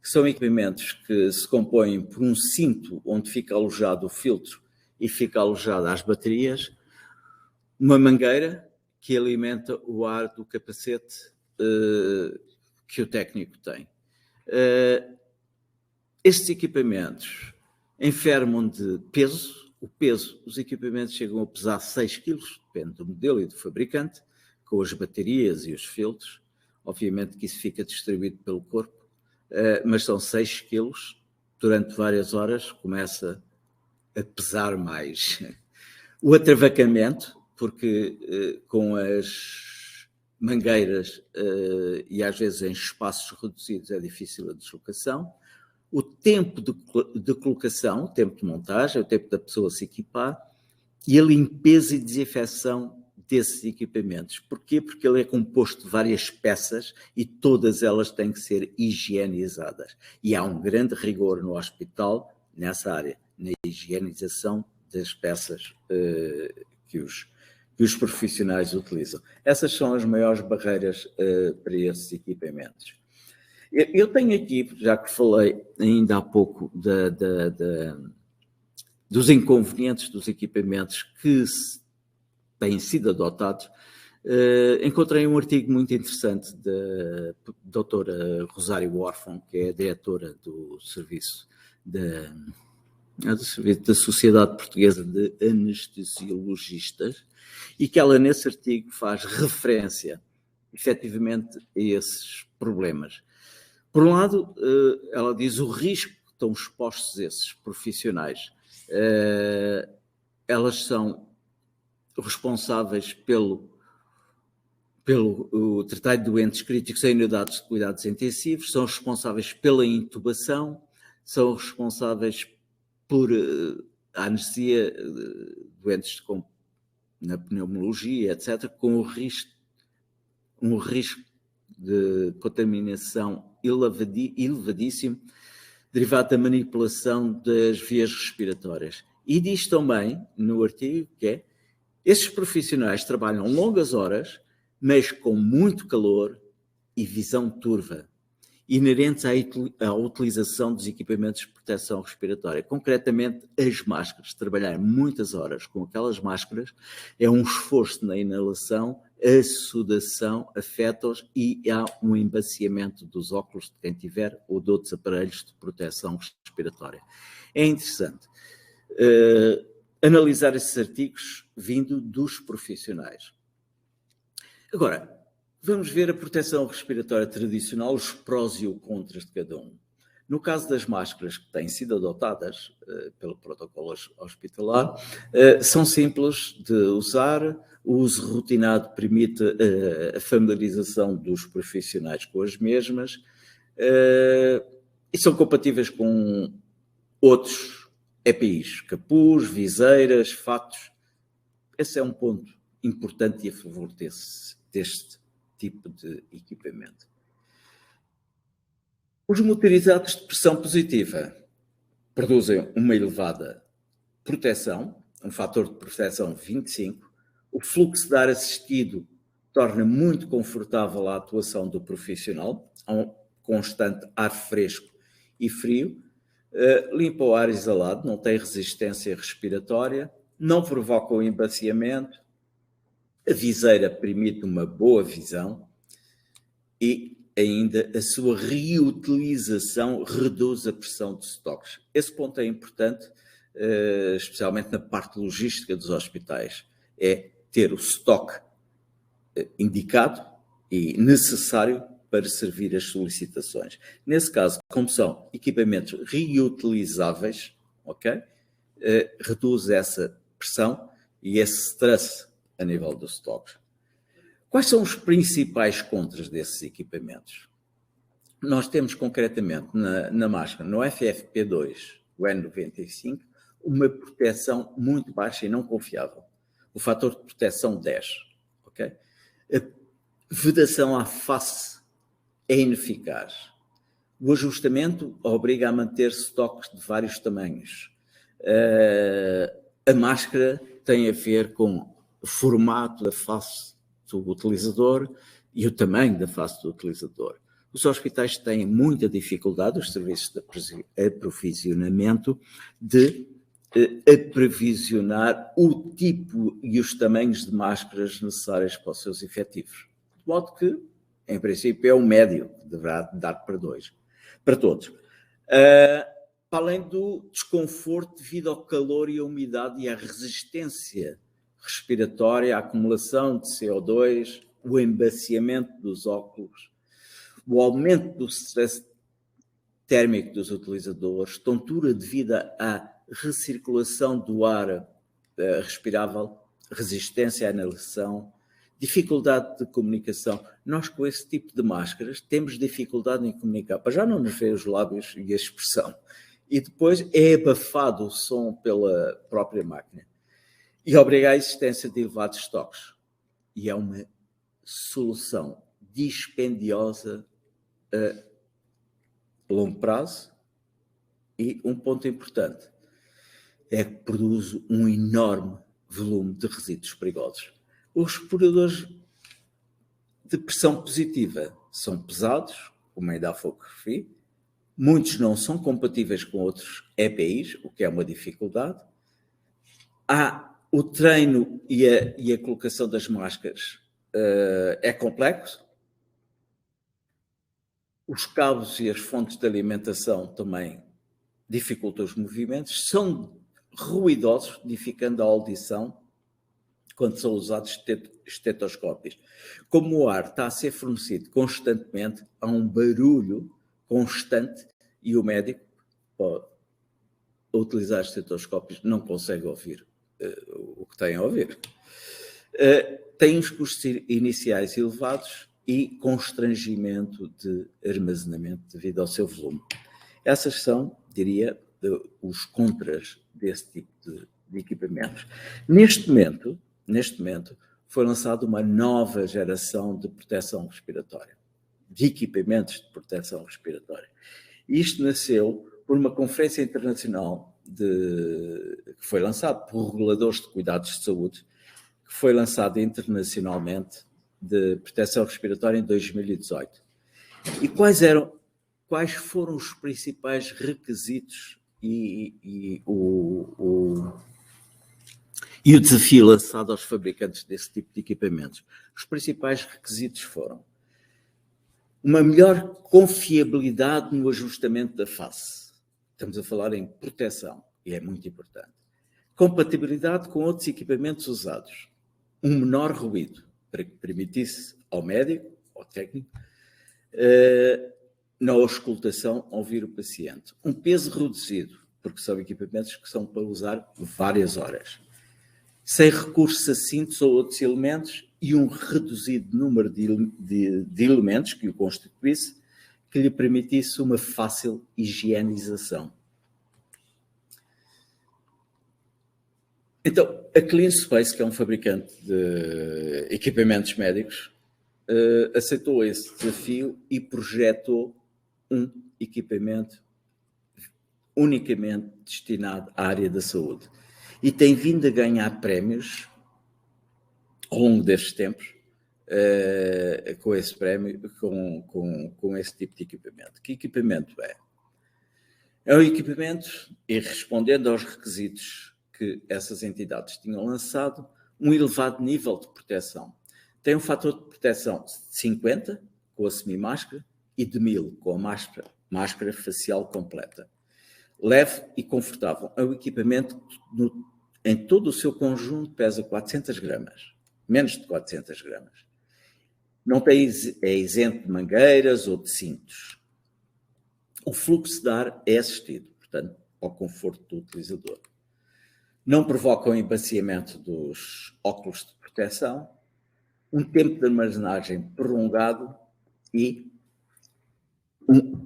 que são equipamentos que se compõem por um cinto onde fica alojado o filtro e fica alojada as baterias, uma mangueira que alimenta o ar do capacete que o técnico tem. Estes equipamentos enfermam de peso. O peso, os equipamentos chegam a pesar 6 kg, depende do modelo e do fabricante, com as baterias e os filtros. Obviamente que isso fica distribuído pelo corpo, mas são 6 kg. Durante várias horas começa a pesar mais. O atravacamento, porque com as mangueiras e às vezes em espaços reduzidos é difícil a deslocação. O tempo de colocação, o tempo de montagem, o tempo da pessoa se equipar e a limpeza e desinfecção desses equipamentos. Porquê? Porque ele é composto de várias peças e todas elas têm que ser higienizadas. E há um grande rigor no hospital nessa área, na higienização das peças que os profissionais utilizam. Essas são as maiores barreiras para esses equipamentos. Eu tenho aqui, já que falei ainda há pouco dos inconvenientes dos equipamentos que têm sido adotados, encontrei um artigo muito interessante da doutora Rosário Orfão, que é a diretora do Serviço da Sociedade Portuguesa de Anestesiologistas, e que ela nesse artigo faz referência, efetivamente, a esses problemas. Por um lado, ela diz o risco que estão expostos esses profissionais. Elas são responsáveis pelo tratar de doentes críticos em unidades de cuidados intensivos, são responsáveis pela intubação, são responsáveis por a anestesia, doentes na pneumologia, etc., com um risco de contaminação elevadíssimo, derivado da manipulação das vias respiratórias. E diz também, no artigo, que esses profissionais trabalham longas horas, mas com muito calor e visão turva, inerentes à utilização dos equipamentos de proteção respiratória. Concretamente, as máscaras. Trabalhar muitas horas com aquelas máscaras é um esforço na inalação, a sudação afeta-os e há um embaciamento dos óculos de quem tiver ou de outros aparelhos de proteção respiratória. É interessante analisar esses artigos vindo dos profissionais. Agora, vamos ver a proteção respiratória tradicional, os prós e os contras de cada um. No caso das máscaras que têm sido adotadas pelo protocolo hospitalar, são simples de usar, o uso rotinado permite a familiarização dos profissionais com as mesmas e são compatíveis com outros EPIs, capuz, viseiras, fatos. Esse é um ponto importante e a favor deste tipo de equipamento. Os motorizados de pressão positiva produzem uma elevada proteção, um fator de proteção 25. O fluxo de ar assistido torna muito confortável a atuação do profissional, há um constante ar fresco e frio, limpa o ar exalado, não tem resistência respiratória, não provoca o embaciamento, a viseira permite uma boa visão e ainda a sua reutilização reduz a pressão de estoques. Esse ponto é importante, especialmente na parte logística dos hospitais, é ter o estoque indicado e necessário para servir as solicitações. Nesse caso, como são equipamentos reutilizáveis, ok? Reduz essa pressão e esse stress a nível dos estoques. Quais são os principais contras desses equipamentos? Nós temos concretamente na máscara, no FFP2, o N95, uma proteção muito baixa e não confiável. O fator de proteção 10. Okay? A vedação à face é ineficaz. O ajustamento obriga a manter estoques de vários tamanhos. A máscara tem a ver com o formato da face do utilizador e o tamanho da face do utilizador. Os hospitais têm muita dificuldade, os serviços de aprovisionamento, de aprovisionar o tipo e os tamanhos de máscaras necessárias para os seus efetivos. De modo que, em princípio, é o médio que deverá dar para todos. Para além do desconforto devido ao calor e à umidade e à resistência respiratória, à acumulação de CO2, o embaciamento dos óculos, o aumento do stress térmico dos utilizadores, tontura devido à recirculação do ar respirável, resistência à inalação, dificuldade de comunicação. Nós, com esse tipo de máscaras, temos dificuldade em comunicar. Para já não nos vê os lábios e a expressão. E depois é abafado o som pela própria máquina. E obriga à existência de elevados estoques. E é uma solução dispendiosa a longo prazo. E um ponto importante é que produz um enorme volume de resíduos perigosos. Os respiradores de pressão positiva são pesados, como ainda há pouco referi. Muitos não são compatíveis com outros EPIs, o que é uma dificuldade. Há o treino e a colocação das máscaras é complexo. Os cabos e as fontes de alimentação também dificultam os movimentos. São ruidosos, dificultando a audição quando são usados estetoscópios. Como o ar está a ser fornecido constantemente, há um barulho constante e o médico, ao utilizar estetoscópios, não consegue ouvir o que tem a ouvir. Tem os custos iniciais elevados e constrangimento de armazenamento devido ao seu volume. Essas são, diria, os contras desse tipo de equipamentos. Neste momento, foi lançada uma nova geração de proteção respiratória, de equipamentos de proteção respiratória. Isto nasceu por uma conferência internacional que foi lançada por reguladores de cuidados de saúde, que foi lançada internacionalmente, de proteção respiratória em 2018. E quais foram os principais requisitos e o desafio lançado aos fabricantes desse tipo de equipamentos? Os principais requisitos foram uma melhor confiabilidade no ajustamento da face. Estamos a falar em proteção, e é muito importante. Compatibilidade com outros equipamentos usados. Um menor ruído, para que permitisse ao médico, ao técnico, na auscultação, ouvir o paciente. Um peso reduzido, porque são equipamentos que são para usar várias horas. Sem recurso a cintos ou outros elementos e um reduzido número de elementos que o constituísse, que lhe permitisse uma fácil higienização. Então, a Clean Space, que é um fabricante de equipamentos médicos, aceitou esse desafio e projetou um equipamento unicamente destinado à área da saúde. E tem vindo a ganhar prémios ao longo destes tempos com esse prémio, com esse tipo de equipamento. Que equipamento é? É um equipamento, e respondendo aos requisitos que essas entidades tinham lançado, um elevado nível de proteção. Tem um fator de proteção de 50, com a semimáscara, e de 1000, com a máscara facial completa. Leve e confortável. É um equipamento que, em todo o seu conjunto, pesa 400 gramas. Menos de 400 gramas. Não é isento de mangueiras ou de cintos. O fluxo de ar é assistido, portanto, ao conforto do utilizador. Não provoca o embaciamento dos óculos de proteção um tempo de armazenagem prolongado e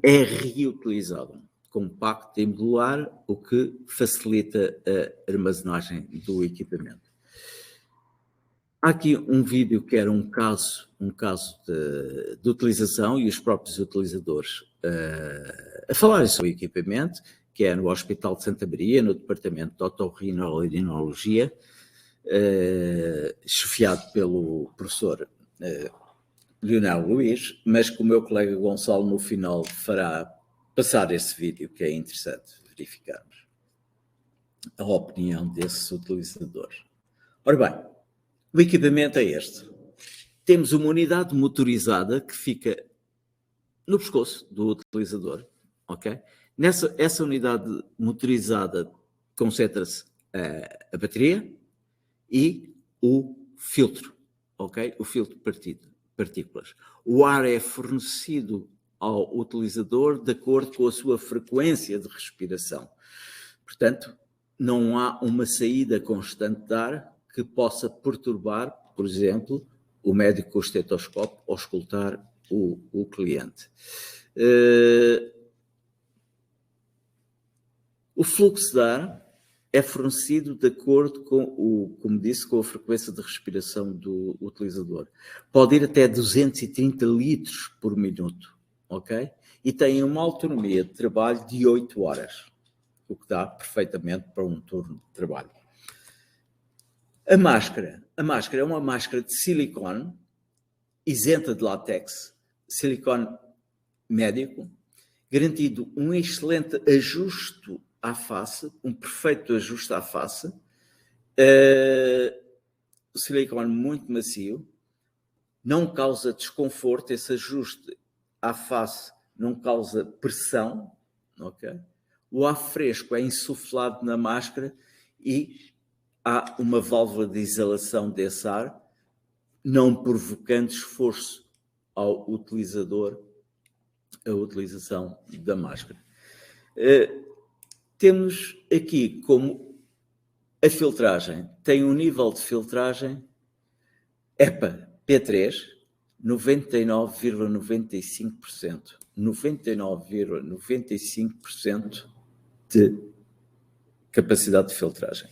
é reutilizado, compacto e modular, o que facilita a armazenagem do equipamento. Há aqui um vídeo que era um caso de utilização e os próprios utilizadores a falarem sobre o equipamento, que é no Hospital de Santa Maria, no Departamento de Otorrinolaringologia, chefiado pelo professor Leonel Luís, mas que o meu colega Gonçalo no final fará passar esse vídeo, que é interessante verificarmos a opinião desses utilizadores. Ora bem, o equipamento é este. Temos uma unidade motorizada que fica no pescoço do utilizador, ok? Essa unidade motorizada concentra-se a bateria e o filtro, ok? O filtro de partículas. O ar é fornecido ao utilizador de acordo com a sua frequência de respiração. Portanto, não há uma saída constante de ar que possa perturbar, por exemplo, o médico com o estetoscópio ou escutar o cliente. O fluxo de ar é fornecido de acordo com, como disse, com a frequência de respiração do utilizador. Pode ir até 230 litros por minuto, ok? E tem uma autonomia de trabalho de 8 horas, o que dá perfeitamente para um turno de trabalho. A máscara é uma máscara de silicone, isenta de látex, silicone médico, garantido um excelente ajuste à face, um perfeito ajuste à face, o silicone muito macio, não causa desconforto, esse ajuste à face não causa pressão, ok? O ar fresco é insuflado na máscara e há uma válvula de exalação desse ar, não provocando esforço ao utilizador a utilização da máscara. Temos aqui como a filtragem tem um nível de filtragem EPA P3 99,95%. 99,95% de capacidade de filtragem.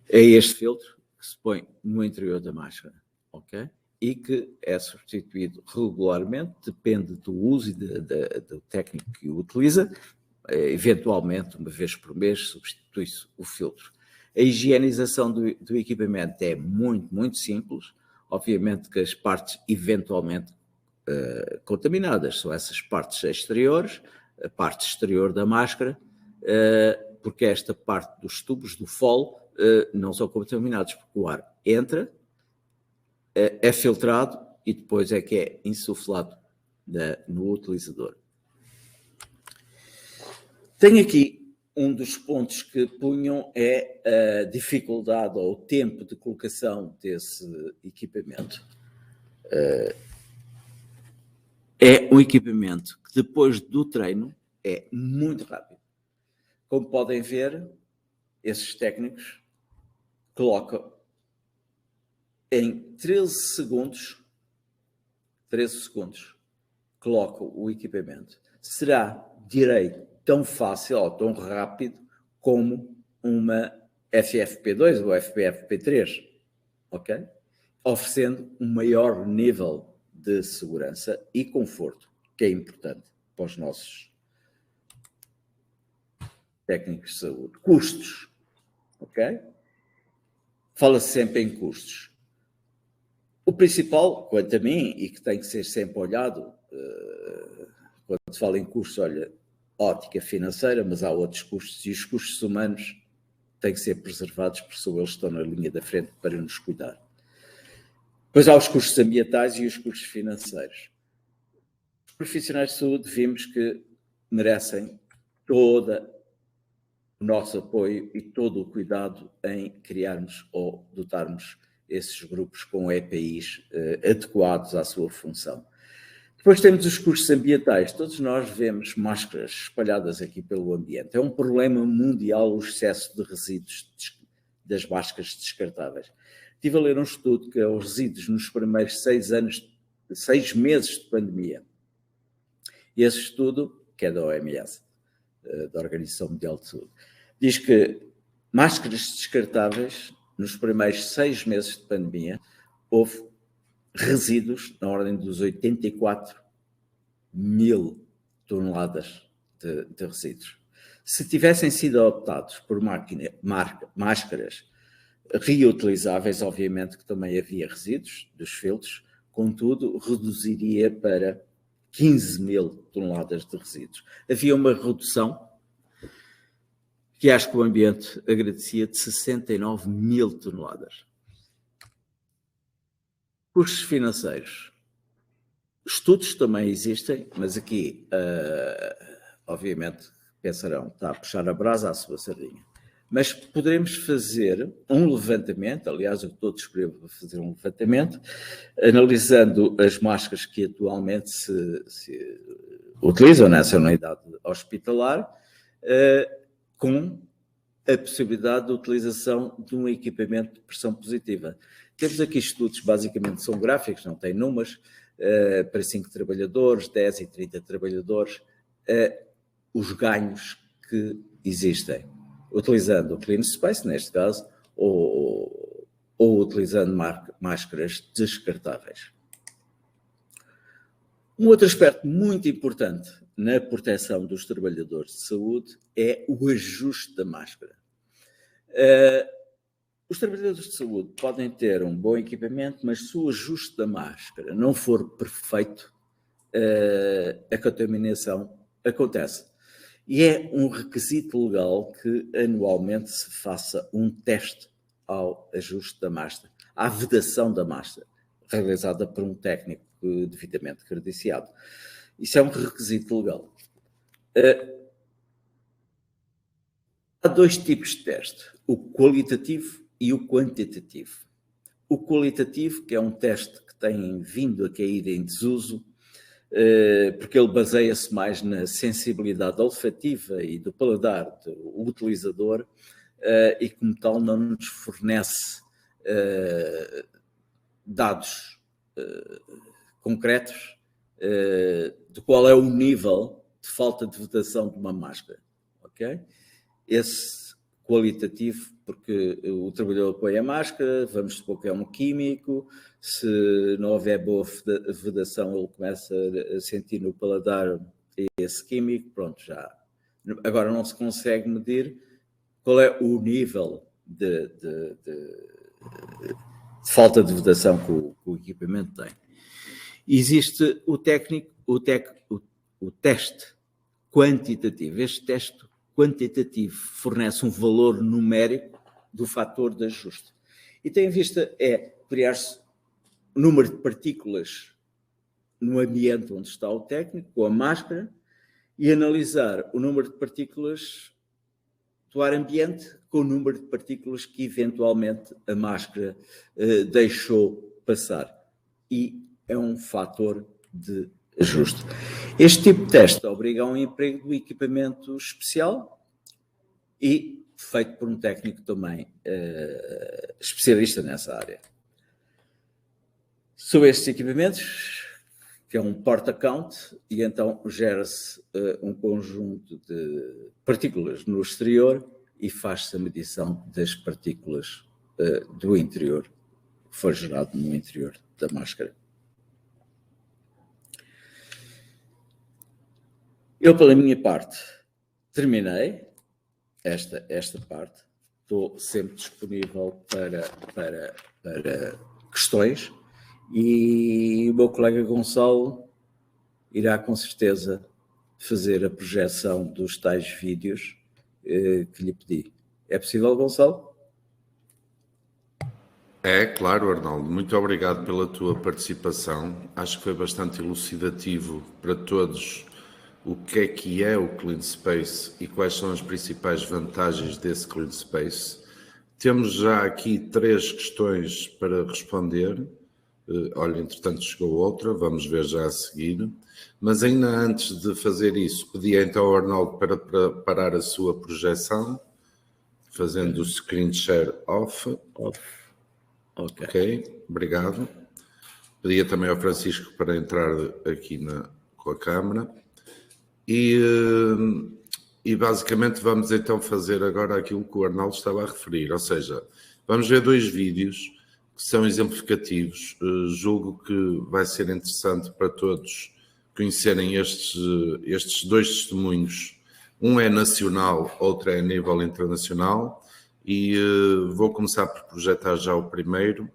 É este filtro que se põe no interior da máscara, ok? E que é substituído regularmente, depende do uso e do técnico que o utiliza. Eventualmente, uma vez por mês, substitui-se o filtro. A higienização do equipamento é muito, muito simples. Obviamente que as partes eventualmente contaminadas são essas partes exteriores, a parte exterior da máscara, porque esta parte dos tubos, do fole, não são contaminados, porque o ar entra, é filtrado e depois é que é insuflado no utilizador. Tenho aqui um dos pontos que punham é a dificuldade ou o tempo de colocação desse equipamento. É um equipamento que depois do treino é muito rápido. Como podem ver, esses técnicos colocam em 13 segundos, colocam o equipamento. Será, direi, tão fácil ou tão rápido como uma FFP2 ou FFP3, ok? Oferecendo um maior nível de segurança e conforto, que é importante para os nossos técnicos de saúde. Custos, ok? Fala-se sempre em custos. O principal, quanto a mim, e que tem que ser sempre olhado, quando se fala em custos, olha, ótica financeira, mas há outros custos, e os custos humanos têm que ser preservados, porque são eles que estão na linha da frente para nos cuidar. Depois há os custos ambientais e os custos financeiros. Os profissionais de saúde vimos que merecem todo o nosso apoio e todo o cuidado em criarmos ou dotarmos esses grupos com EPIs adequados à sua função. Depois temos os custos ambientais. Todos nós vemos máscaras espalhadas aqui pelo ambiente. É um problema mundial o excesso de resíduos das máscaras descartáveis. Estive a ler um estudo que é os resíduos nos primeiros 6 meses de pandemia. E esse estudo, que é da OMS, da Organização Mundial de Saúde, diz que máscaras descartáveis, nos primeiros 6 meses de pandemia, houve resíduos na ordem dos 84 mil toneladas de resíduos. Se tivessem sido optados por máscaras reutilizáveis, obviamente que também havia resíduos dos filtros, contudo, reduziria para 15 mil toneladas de resíduos. Havia uma redução que acho que o ambiente agradecia de 69 mil toneladas. Custos financeiros. Estudos também existem, mas aqui, obviamente, pensarão, está a puxar a brasa à sua sardinha. Mas poderemos fazer um levantamento, aliás, eu estou disponível para fazer um levantamento, analisando as máscaras que atualmente se utilizam nessa unidade hospitalar, com a possibilidade de utilização de um equipamento de pressão positiva. Temos aqui estudos, basicamente são gráficos, não têm números, para 5 trabalhadores, 10 e 30 trabalhadores, os ganhos que existem, utilizando o Clean Space, neste caso, ou utilizando máscaras descartáveis. Um outro aspecto muito importante na proteção dos trabalhadores de saúde é o ajuste da máscara. Os trabalhadores de saúde podem ter um bom equipamento, mas se o ajuste da máscara não for perfeito, a contaminação acontece. E é um requisito legal que anualmente se faça um teste ao ajuste da máscara, à vedação da máscara, realizada por um técnico devidamente credenciado. Isso é um requisito legal. Há 2 tipos de teste, o qualitativo e o quantitativo. O qualitativo, que é um teste que tem vindo a cair em desuso, porque ele baseia-se mais na sensibilidade olfativa e do paladar do utilizador, e como tal não nos fornece dados concretos de qual é o nível de falta de vedação de uma máscara. Okay? Esse qualitativo, porque o trabalhador põe a máscara, vamos supor que é um químico, se não houver boa vedação, ele começa a sentir no paladar esse químico, pronto, já. Agora não se consegue medir qual é o nível de falta de vedação que o equipamento tem. Existe o teste quantitativo. Este teste quantitativo fornece um valor numérico do fator de ajuste. E tem em vista criar-se o número de partículas no ambiente onde está o técnico, com a máscara, e analisar o número de partículas do ar ambiente com o número de partículas que eventualmente a máscara deixou passar. E é um fator de ajuste. Este tipo de teste obriga a um emprego do equipamento especial e feito por um técnico também especialista nessa área. Sobre estes equipamentos, que é um port-account, e então gera-se um conjunto de partículas no exterior e faz-se a medição das partículas do interior, que foi gerado no interior da máscara. Eu, pela minha parte, terminei esta parte. Estou sempre disponível para questões e o meu colega Gonçalo irá, com certeza, fazer a projeção dos tais vídeos que lhe pedi. É possível, Gonçalo? É, claro, Arnaldo. Muito obrigado pela tua participação. Acho que foi bastante elucidativo para todos o que é o Clean Space e quais são as principais vantagens desse Clean Space. Temos já aqui 3 questões para responder. Olha, entretanto chegou outra, vamos ver já a seguir. Mas ainda antes de fazer isso, pedi então ao Arnaldo para parar a sua projeção, fazendo o screen share off. Ok. Ok, obrigado. Pedia também ao Francisco para entrar aqui com a câmara. E basicamente vamos então fazer agora aquilo que o Arnaldo estava a referir, ou seja, vamos ver 2 vídeos que são exemplificativos. Julgo que vai ser interessante para todos conhecerem estes 2 testemunhos. Um é nacional, outro é a nível internacional, e vou começar por projetar já o primeiro,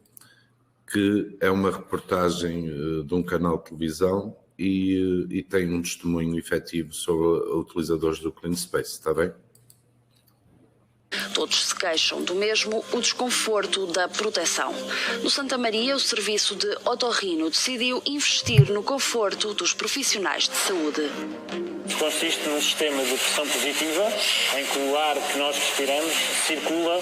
que é uma reportagem de um canal de televisão e tem um testemunho efetivo sobre utilizadores do Clean Space, está bem? Todos se queixam do mesmo, o desconforto da proteção. No Santa Maria, o serviço de otorrino decidiu investir no conforto dos profissionais de saúde. Consiste num sistema de pressão positiva, em que o ar que nós respiramos circula.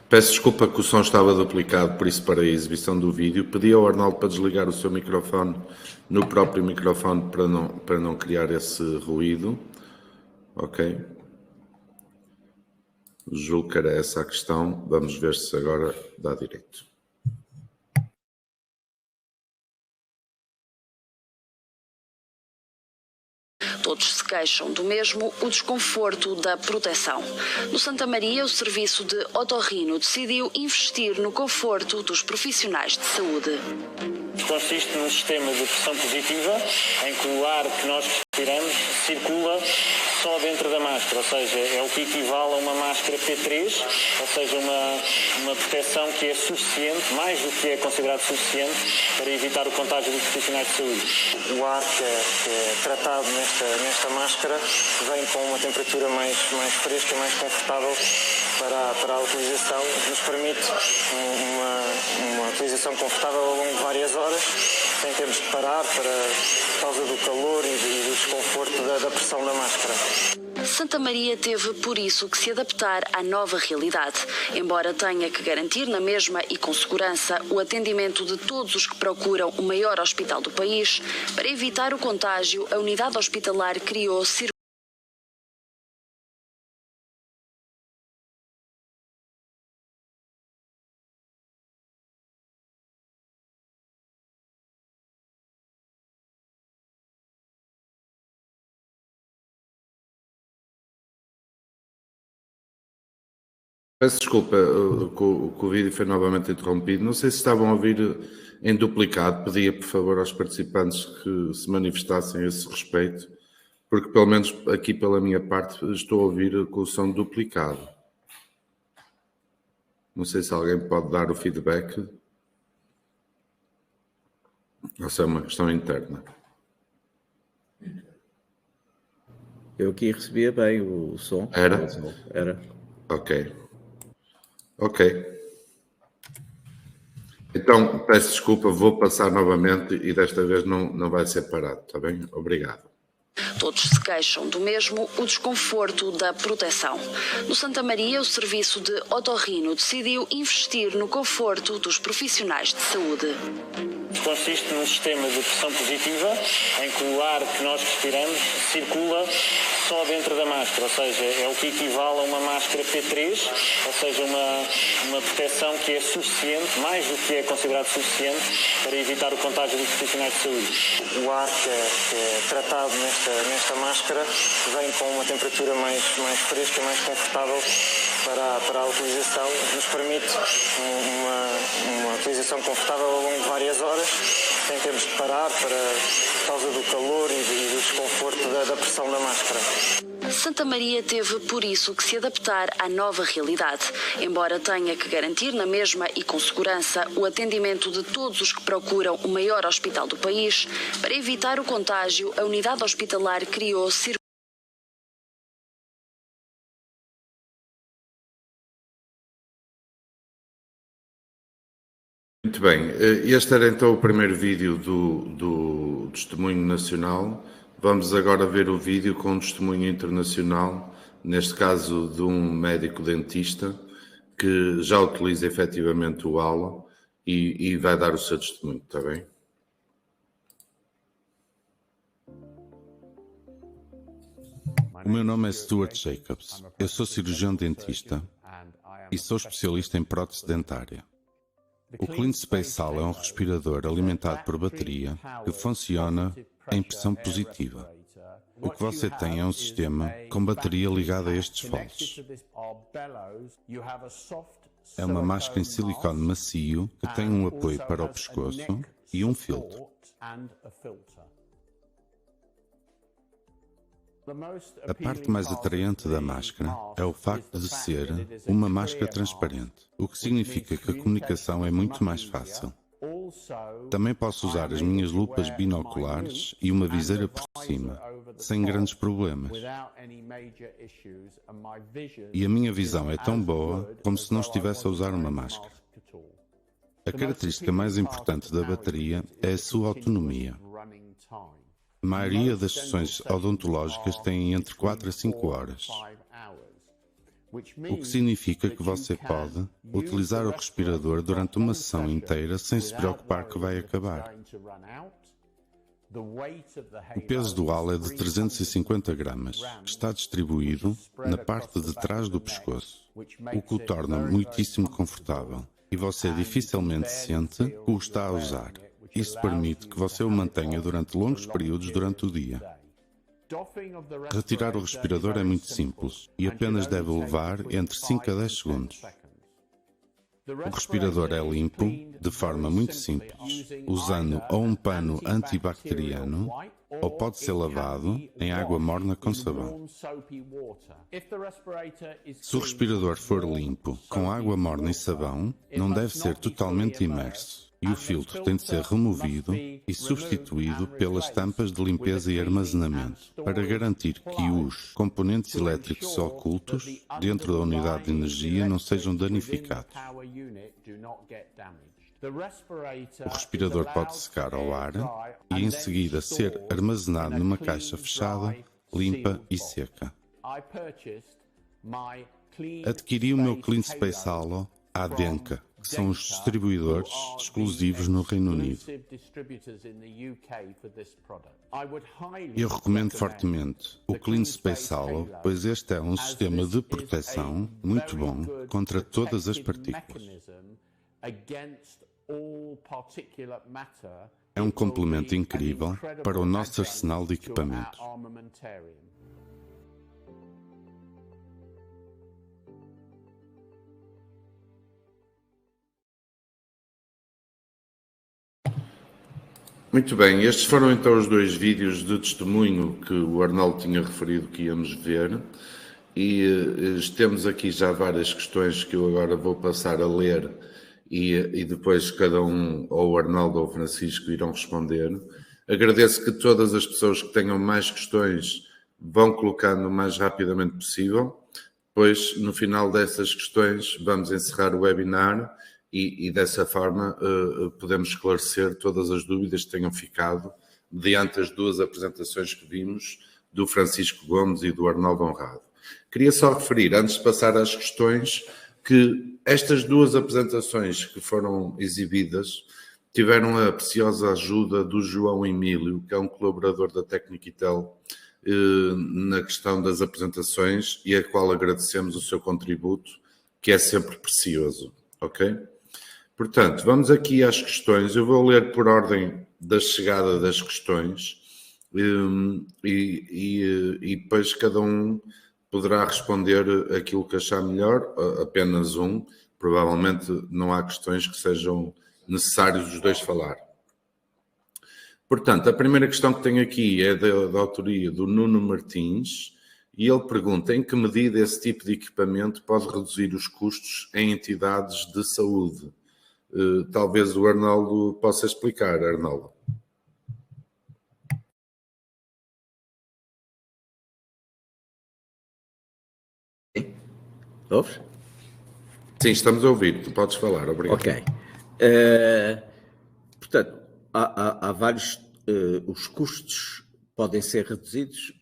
Peço desculpa que o som estava duplicado, por isso para a exibição do vídeo. Pedi ao Arnaldo para desligar o seu microfone no próprio microfone para não criar esse ruído. Ok. Julgo que era essa a questão. Vamos ver se agora dá direito. Todos se queixam do mesmo, o desconforto da proteção. No Santa Maria, o serviço de otorrino decidiu investir no conforto dos profissionais de saúde. Consiste num sistema de pressão positiva, em que o ar que nós respiramos circula só dentro da máscara, ou seja, é o que equivale a uma máscara P3, ou seja, uma proteção que é suficiente, mais do que é considerado suficiente, para evitar o contágio dos profissionais de saúde. O ar que é tratado nesta máscara vem com uma temperatura mais fresca e mais confortável para a utilização, que nos permite uma utilização confortável ao longo de várias horas, sem termos de parar por causa do calor e do desconforto da pressão da máscara. Santa Maria teve, por isso, que se adaptar à nova realidade, embora tenha que garantir na mesma e com segurança o atendimento de todos os que procuram o maior hospital do país. Para evitar o contágio, a unidade hospitalar criou Peço desculpa que o vídeo foi novamente interrompido. Não sei se estavam a ouvir em duplicado. Pedia, por favor, aos participantes que se manifestassem a esse respeito, porque, pelo menos aqui pela minha parte, estou a ouvir com o som duplicado. Não sei se alguém pode dar o feedback. Ou se é uma questão interna. Eu aqui recebia bem o som. Era? Era. Ok. Então, peço desculpa, vou passar novamente e desta vez não vai ser parado, está bem? Obrigado. Todos se queixam do mesmo, o desconforto da proteção. No Santa Maria, o serviço de otorrino decidiu investir no conforto dos profissionais de saúde. Consiste num sistema de pressão positiva, em que o ar que nós respiramos circula só dentro da máscara, ou seja, é o que equivale a uma máscara P3, ou seja, uma proteção que é suficiente, mais do que é considerado suficiente, para evitar o contágio dos profissionais de saúde. O ar que é tratado nesta máscara vem com uma temperatura mais fresca e mais confortável para a utilização, que nos permite uma utilização confortável ao longo de várias horas, sem termos de parar por causa do calor e do desconforto da pressão da máscara. Santa Maria teve, por isso, que se adaptar à nova realidade, embora tenha que garantir na mesma e com segurança o atendimento de todos os que procuram o maior hospital do país. Para evitar o contágio, a unidade hospitalar criou Muito bem, este era então o primeiro vídeo do testemunho nacional. Vamos agora ver o vídeo com um testemunho internacional, neste caso de um médico dentista que já utiliza efetivamente o ALA e vai dar o seu testemunho, está bem? O meu nome é Stuart Jacobs. Eu sou cirurgião dentista e sou especialista em prótese dentária. O CleanSpace Salo é um respirador alimentado por bateria que funciona em pressão positiva. O que você tem é um sistema com bateria ligada a estes foles. É uma máscara em silicone macio que tem um apoio para o pescoço e um filtro. A parte mais atraente da máscara é o facto de ser uma máscara transparente, o que significa que a comunicação é muito mais fácil. Também posso usar as minhas lupas binoculares e uma viseira por cima, sem grandes problemas. E a minha visão é tão boa como se não estivesse a usar uma máscara. A característica mais importante da bateria é a sua autonomia. A maioria das sessões odontológicas têm entre 4 a 5 horas, o que significa que você pode utilizar o respirador durante uma sessão inteira sem se preocupar que vai acabar. O peso do halo é de 350 gramas, que está distribuído na parte de trás do pescoço, o que o torna muitíssimo confortável e você dificilmente sente que o está a usar. Isso permite que você o mantenha durante longos períodos durante o dia. Retirar o respirador é muito simples e apenas deve levar entre 5 a 10 segundos. O respirador é limpo de forma muito simples, usando ou um pano antibacteriano ou pode ser lavado em água morna com sabão. Se o respirador for limpo com água morna e sabão, não deve ser totalmente imerso. E o filtro tem de ser removido e substituído pelas tampas de limpeza e armazenamento, para garantir que os componentes elétricos ocultos dentro da unidade de energia não sejam danificados. O respirador pode secar ao ar e em seguida ser armazenado numa caixa fechada, limpa e seca. Adquiri o meu CleanSpace Salo à Denka, que são os distribuidores exclusivos no Reino Unido. Eu recomendo fortemente o CleanSpace Salo, pois este é um sistema de proteção muito bom contra todas as partículas. É um complemento incrível para o nosso arsenal de equipamentos. Muito bem, estes foram então os 2 vídeos de testemunho que o Arnaldo tinha referido que íamos ver e temos aqui já várias questões que eu agora vou passar a ler e depois cada um, ou o Arnaldo ou o Francisco, irão responder. Agradeço que todas as pessoas que tenham mais questões vão colocando o mais rapidamente possível, pois no final dessas questões vamos encerrar o webinar e dessa forma podemos esclarecer todas as dúvidas que tenham ficado mediante as 2 apresentações que vimos do Francisco Gomes e do Arnaldo Honrado. Queria só referir, antes de passar às questões, que estas 2 apresentações que foram exibidas tiveram a preciosa ajuda do João Emílio, que é um colaborador da Tecniquitel na questão das apresentações e a qual agradecemos o seu contributo, que é sempre precioso. Ok? Portanto, vamos aqui às questões. Eu vou ler por ordem da chegada das questões e depois cada um poderá responder aquilo que achar melhor, apenas um. Provavelmente não há questões que sejam necessários os 2 falar. Portanto, a primeira questão que tenho aqui é da autoria do Nuno Martins e ele pergunta em que medida esse tipo de equipamento pode reduzir os custos em entidades de saúde. Talvez o Arnaldo possa explicar, Arnaldo. Ouves? Sim, estamos a ouvir. Tu podes falar. Obrigado. Ok. Portanto, há vários... os custos podem ser reduzidos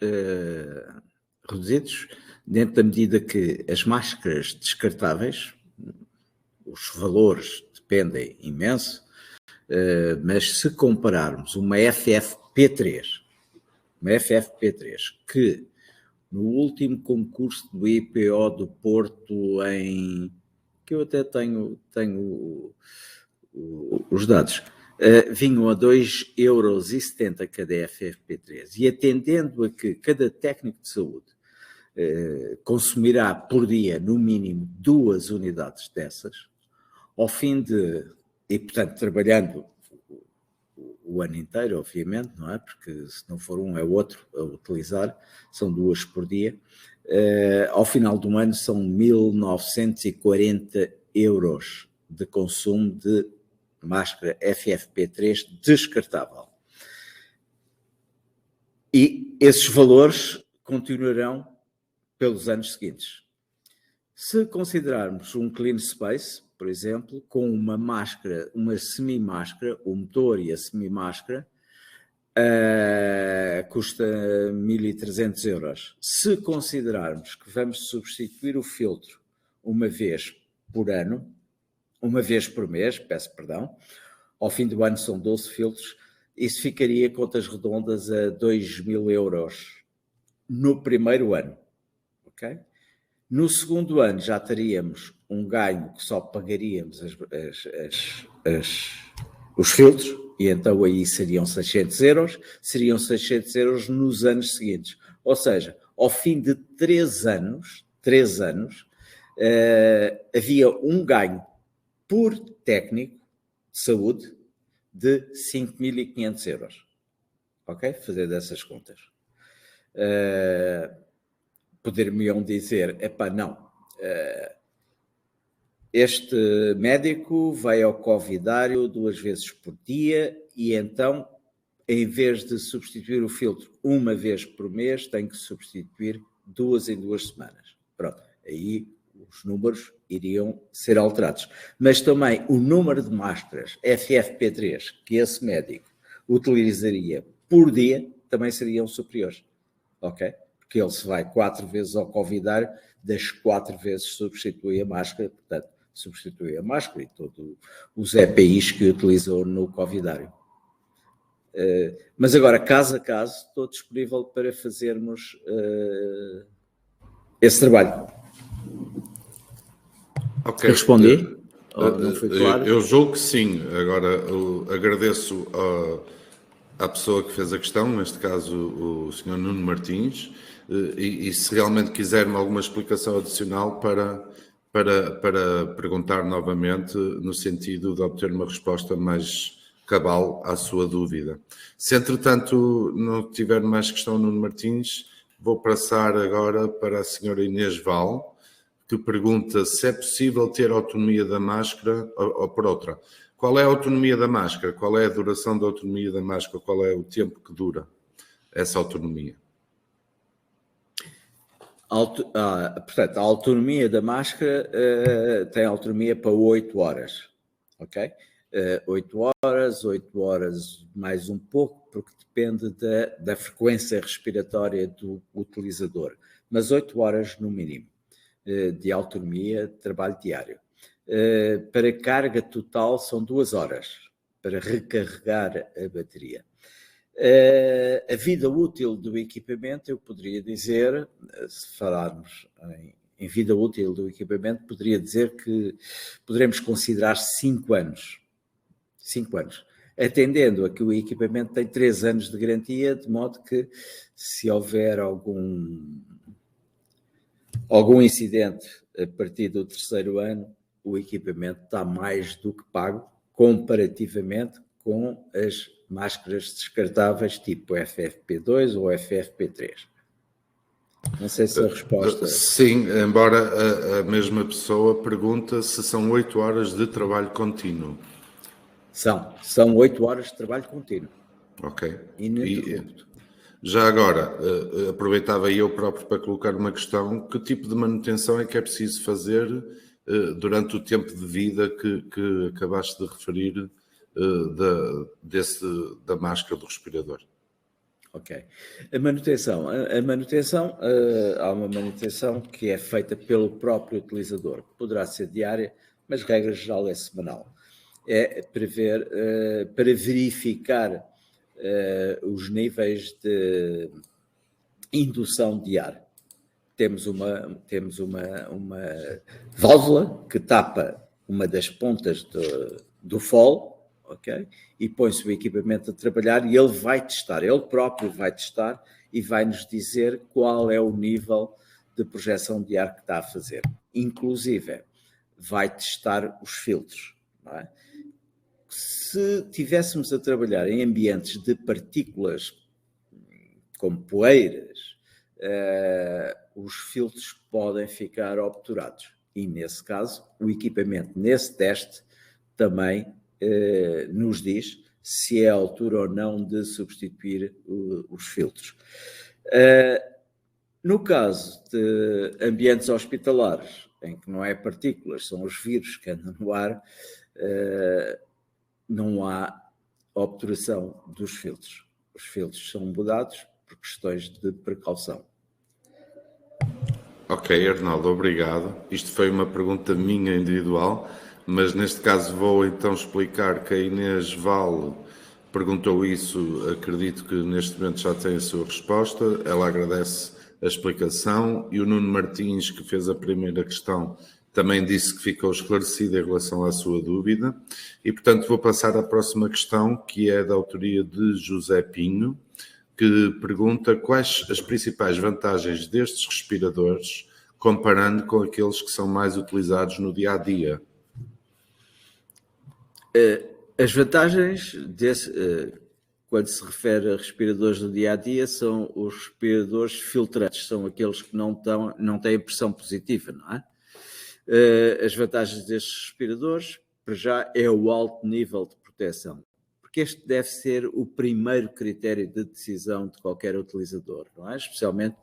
dentro da medida que as máscaras descartáveis, os valores dependem imenso, mas se compararmos uma FFP3 que no último concurso do IPO do Porto, que eu até tenho os dados, vinham a 2,70 € cada FFP3, e atendendo a que cada técnico de saúde consumirá por dia, no mínimo, 2 unidades dessas, ao fim e portanto trabalhando o ano inteiro, obviamente, não é? Porque se não for um é outro a utilizar, são 2 por dia, ao final do ano são 1.940 € de consumo de máscara FFP3 descartável. E esses valores continuarão pelos anos seguintes. Se considerarmos um clean space, por exemplo, com uma máscara, uma semi-máscara, o motor e a semi-máscara, custa 1.300 €. Se considerarmos que vamos substituir o filtro uma vez por ano, uma vez por mês, peço perdão, ao fim do ano são 12 filtros, isso ficaria, contas redondas, a 2.000 € no primeiro ano. Okay? No segundo ano já teríamos um ganho que só pagaríamos os filtros, e então aí seriam 600 €, seriam 600 € nos anos seguintes. Ou seja, ao fim de 3 anos, havia um ganho por técnico de saúde de 5.500 €. Ok? Fazer dessas contas. Poder-me-ão dizer, não, este médico vai ao covidário 2 vezes por dia e então, em vez de substituir o filtro uma vez por mês, tem que substituir 2 em 2 semanas. Pronto, aí os números iriam ser alterados. Mas também o número de máscaras FFP3 que esse médico utilizaria por dia também seriam superiores. Ok? Porque ele se vai 4 vezes ao covidário, das 4 vezes substitui a máscara, portanto, substitui a máscara e todos os EPIs que utilizou no covidário. Mas agora, caso a caso, estou disponível para fazermos esse trabalho. Ok. Respondi? Não foi claro? Eu julgo que sim. Agora, agradeço à pessoa que fez a questão, neste caso o Sr. Nuno Martins, e se realmente quiser alguma explicação adicional para perguntar novamente, no sentido de obter uma resposta mais cabal à sua dúvida. Se, entretanto, não tiver mais questão, Nuno Martins, vou passar agora para a Sra. Inês Val, que pergunta se é possível ter autonomia da máscara, ou por outra, qual é a autonomia da máscara? Qual é a duração da autonomia da máscara? Qual é o tempo que dura essa autonomia? Portanto, a autonomia da máscara tem autonomia para 8 horas, ok? 8 horas mais um pouco, porque depende da frequência respiratória do utilizador, mas 8 horas no mínimo de autonomia de trabalho diário. Para carga total são 2 horas, para recarregar a bateria. A vida útil do equipamento, eu poderia dizer, se falarmos em vida útil do equipamento, poderia dizer que poderemos considerar 5 anos. 5 anos. Atendendo a que o equipamento tem 3 anos de garantia, de modo que se houver algum incidente a partir do 3º ano, o equipamento está mais do que pago comparativamente com as máscaras descartáveis tipo FFP2 ou FFP3. Não sei se a resposta... Sim, embora a mesma pessoa pergunta se são 8 horas de trabalho contínuo. São 8 horas de trabalho contínuo. Ok. Ininterrupto. Já agora, aproveitava eu próprio para colocar uma questão: que tipo de manutenção é que é preciso fazer durante o tempo de vida que acabaste de referir da máscara do respirador? Ok. A manutenção, há uma manutenção que é feita pelo próprio utilizador, que poderá ser diária, mas regra geral é semanal. É para verificar os níveis de indução de ar, temos uma válvula que tapa uma das pontas do FOL, ok? E põe-se o equipamento a trabalhar e ele vai testar, ele próprio vai testar e vai nos dizer qual é o nível de projeção de ar que está a fazer. Inclusive, vai testar os filtros, não é? Se tivéssemos a trabalhar em ambientes de partículas como poeiras, os filtros podem ficar obturados. E, nesse caso, o equipamento, nesse teste, também nos diz se é a altura ou não de substituir os filtros. No caso de ambientes hospitalares, em que não é partículas, são os vírus que andam no ar, não há obturação dos filtros. Os filtros são mudados por questões de precaução. Ok, Arnaldo, obrigado. Isto foi uma pergunta minha individual, mas neste caso vou então explicar que a Inês Vale perguntou isso, acredito que neste momento já tem a sua resposta, ela agradece a explicação e o Nuno Martins, que fez a primeira questão, também disse que ficou esclarecido em relação à sua dúvida e, portanto, vou passar à próxima questão, que é da autoria de José Pinho, que pergunta quais as principais vantagens destes respiradores comparando com aqueles que são mais utilizados no dia-a-dia. As vantagens quando se refere a respiradores do dia-a-dia são os respiradores filtrantes, são aqueles que não têm pressão positiva, não é? As vantagens destes respiradores, para já, é o alto nível de proteção. Porque este deve ser o primeiro critério de decisão de qualquer utilizador, não é? Especialmente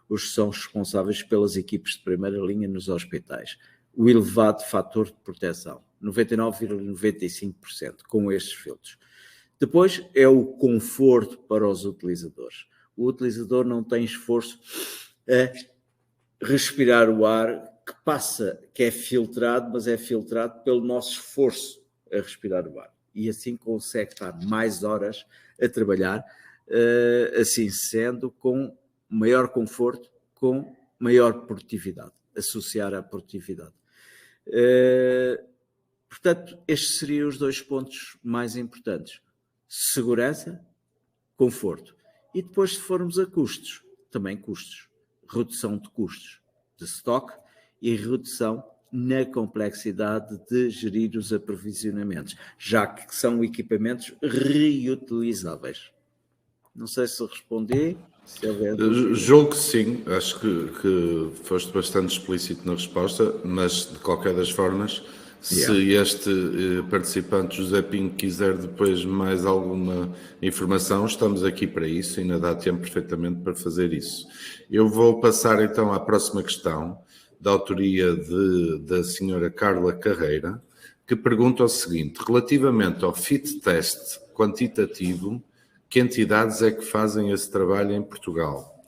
os que são responsáveis pelas equipes de primeira linha nos hospitais. O elevado fator de proteção, 99,95% com estes filtros. Depois é o conforto para os utilizadores. O utilizador não tem esforço a respirar o ar que é filtrado, mas é filtrado pelo nosso esforço a respirar o ar. E assim consegue estar mais horas a trabalhar, assim sendo, com maior conforto, com maior produtividade, associar à produtividade. Portanto, estes seriam os dois pontos mais importantes. Segurança, conforto. E depois, se formos a custos, também custos. Redução de custos de estoque e redução na complexidade de gerir os aprovisionamentos, já que são equipamentos reutilizáveis. Não sei se respondi. Julgo que sim, acho que foste bastante explícito na resposta, mas de qualquer das formas, se este participante José Pinho quiser depois mais alguma informação, estamos aqui para isso, ainda dá tempo perfeitamente para fazer isso. Eu vou passar então à próxima questão, da autoria da senhora Carla Carreira, que pergunta o seguinte: relativamente ao fit test quantitativo, que entidades é que fazem esse trabalho em Portugal?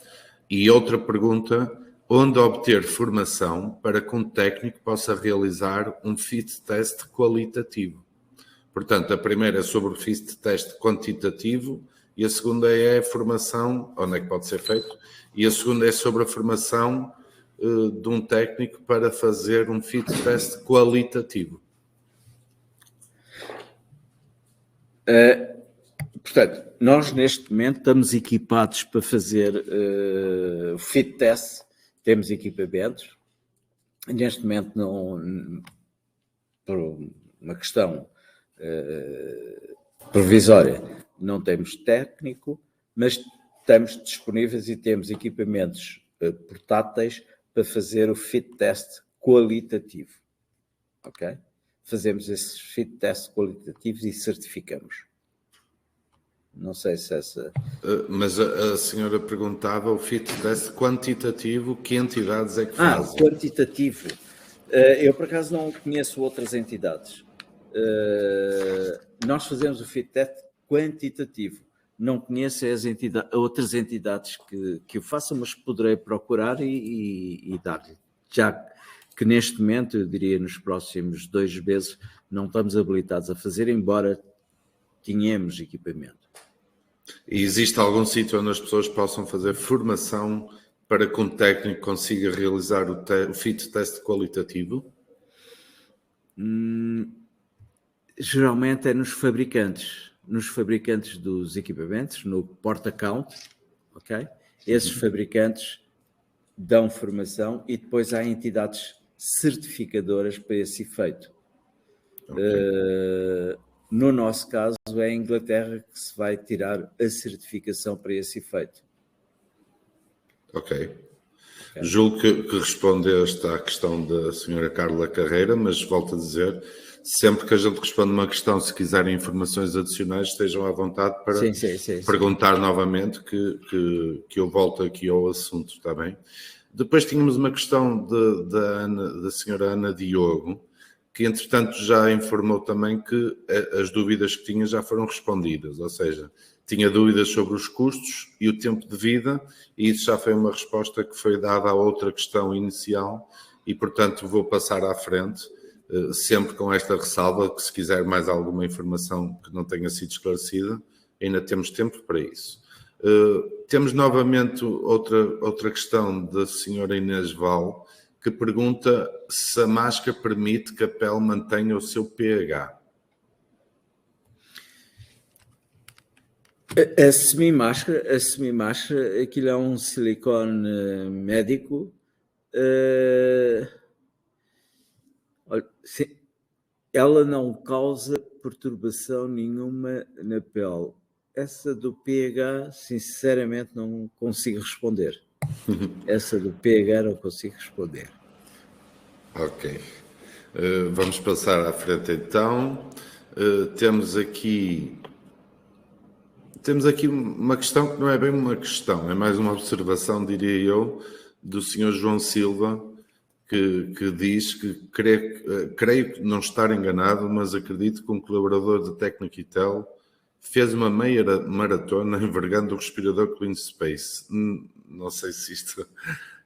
E outra pergunta: onde obter formação para que um técnico possa realizar um fit test qualitativo? Portanto, a primeira é sobre o fit test quantitativo e a segunda é a formação, onde é que pode ser feito, e a segunda é sobre a formação de um técnico para fazer um fit test qualitativo. Portanto, nós neste momento estamos equipados para fazer o fit test, temos equipamentos, neste momento não, por uma questão provisória, não temos técnico, mas estamos disponíveis e temos equipamentos portáteis para fazer o fit test qualitativo, ok? Fazemos esses fit test qualitativos e certificamos. Não sei se essa... Mas a senhora perguntava o fit test quantitativo, que entidades é que fazem? Quantitativo. Eu, por acaso, não conheço outras entidades. Nós fazemos o fit test quantitativo. Não conheço outras entidades que o façam, mas poderei procurar e dar-lhe. Já que neste momento, eu diria nos próximos 2 meses, não estamos habilitados a fazer, embora tenhamos equipamento. E existe algum sítio onde as pessoas possam fazer formação para que um técnico consiga realizar o fit test qualitativo? Geralmente é nos fabricantes dos equipamentos, no port-account, ok? Esses fabricantes dão formação e depois há entidades certificadoras para esse efeito. Okay. No nosso caso, é a Inglaterra que se vai tirar a certificação para esse efeito. Ok. Julgo que respondeste à questão da senhora Carla Carreira, mas volto a dizer, sempre que a gente responde uma questão, se quiserem informações adicionais, estejam à vontade para perguntar novamente, que eu volto aqui ao assunto, está bem? Depois tínhamos uma questão da senhora Ana Diogo, que entretanto já informou também que as dúvidas que tinha já foram respondidas, ou seja, tinha dúvidas sobre os custos e o tempo de vida, e isso já foi uma resposta que foi dada à outra questão inicial, e portanto vou passar à frente, sempre com esta ressalva, que se quiser mais alguma informação que não tenha sido esclarecida, ainda temos tempo para isso. Temos novamente outra questão da senhora Inês Val, que pergunta se a máscara permite que a pele mantenha o seu pH. A semimáscara, aquilo é um silicone médico. Ela não causa perturbação nenhuma na pele. Essa do pH, sinceramente, não consigo responder. Essa do pH não consigo responder. Ok. Vamos passar à frente então. Temos aqui uma questão que não é bem uma questão, é mais uma observação, diria eu, do Sr. João Silva, que diz que creio que não estar enganado, mas acredito que um colaborador da Techniquitel fez uma meia maratona envergando o respirador Clean Space. Não sei se isto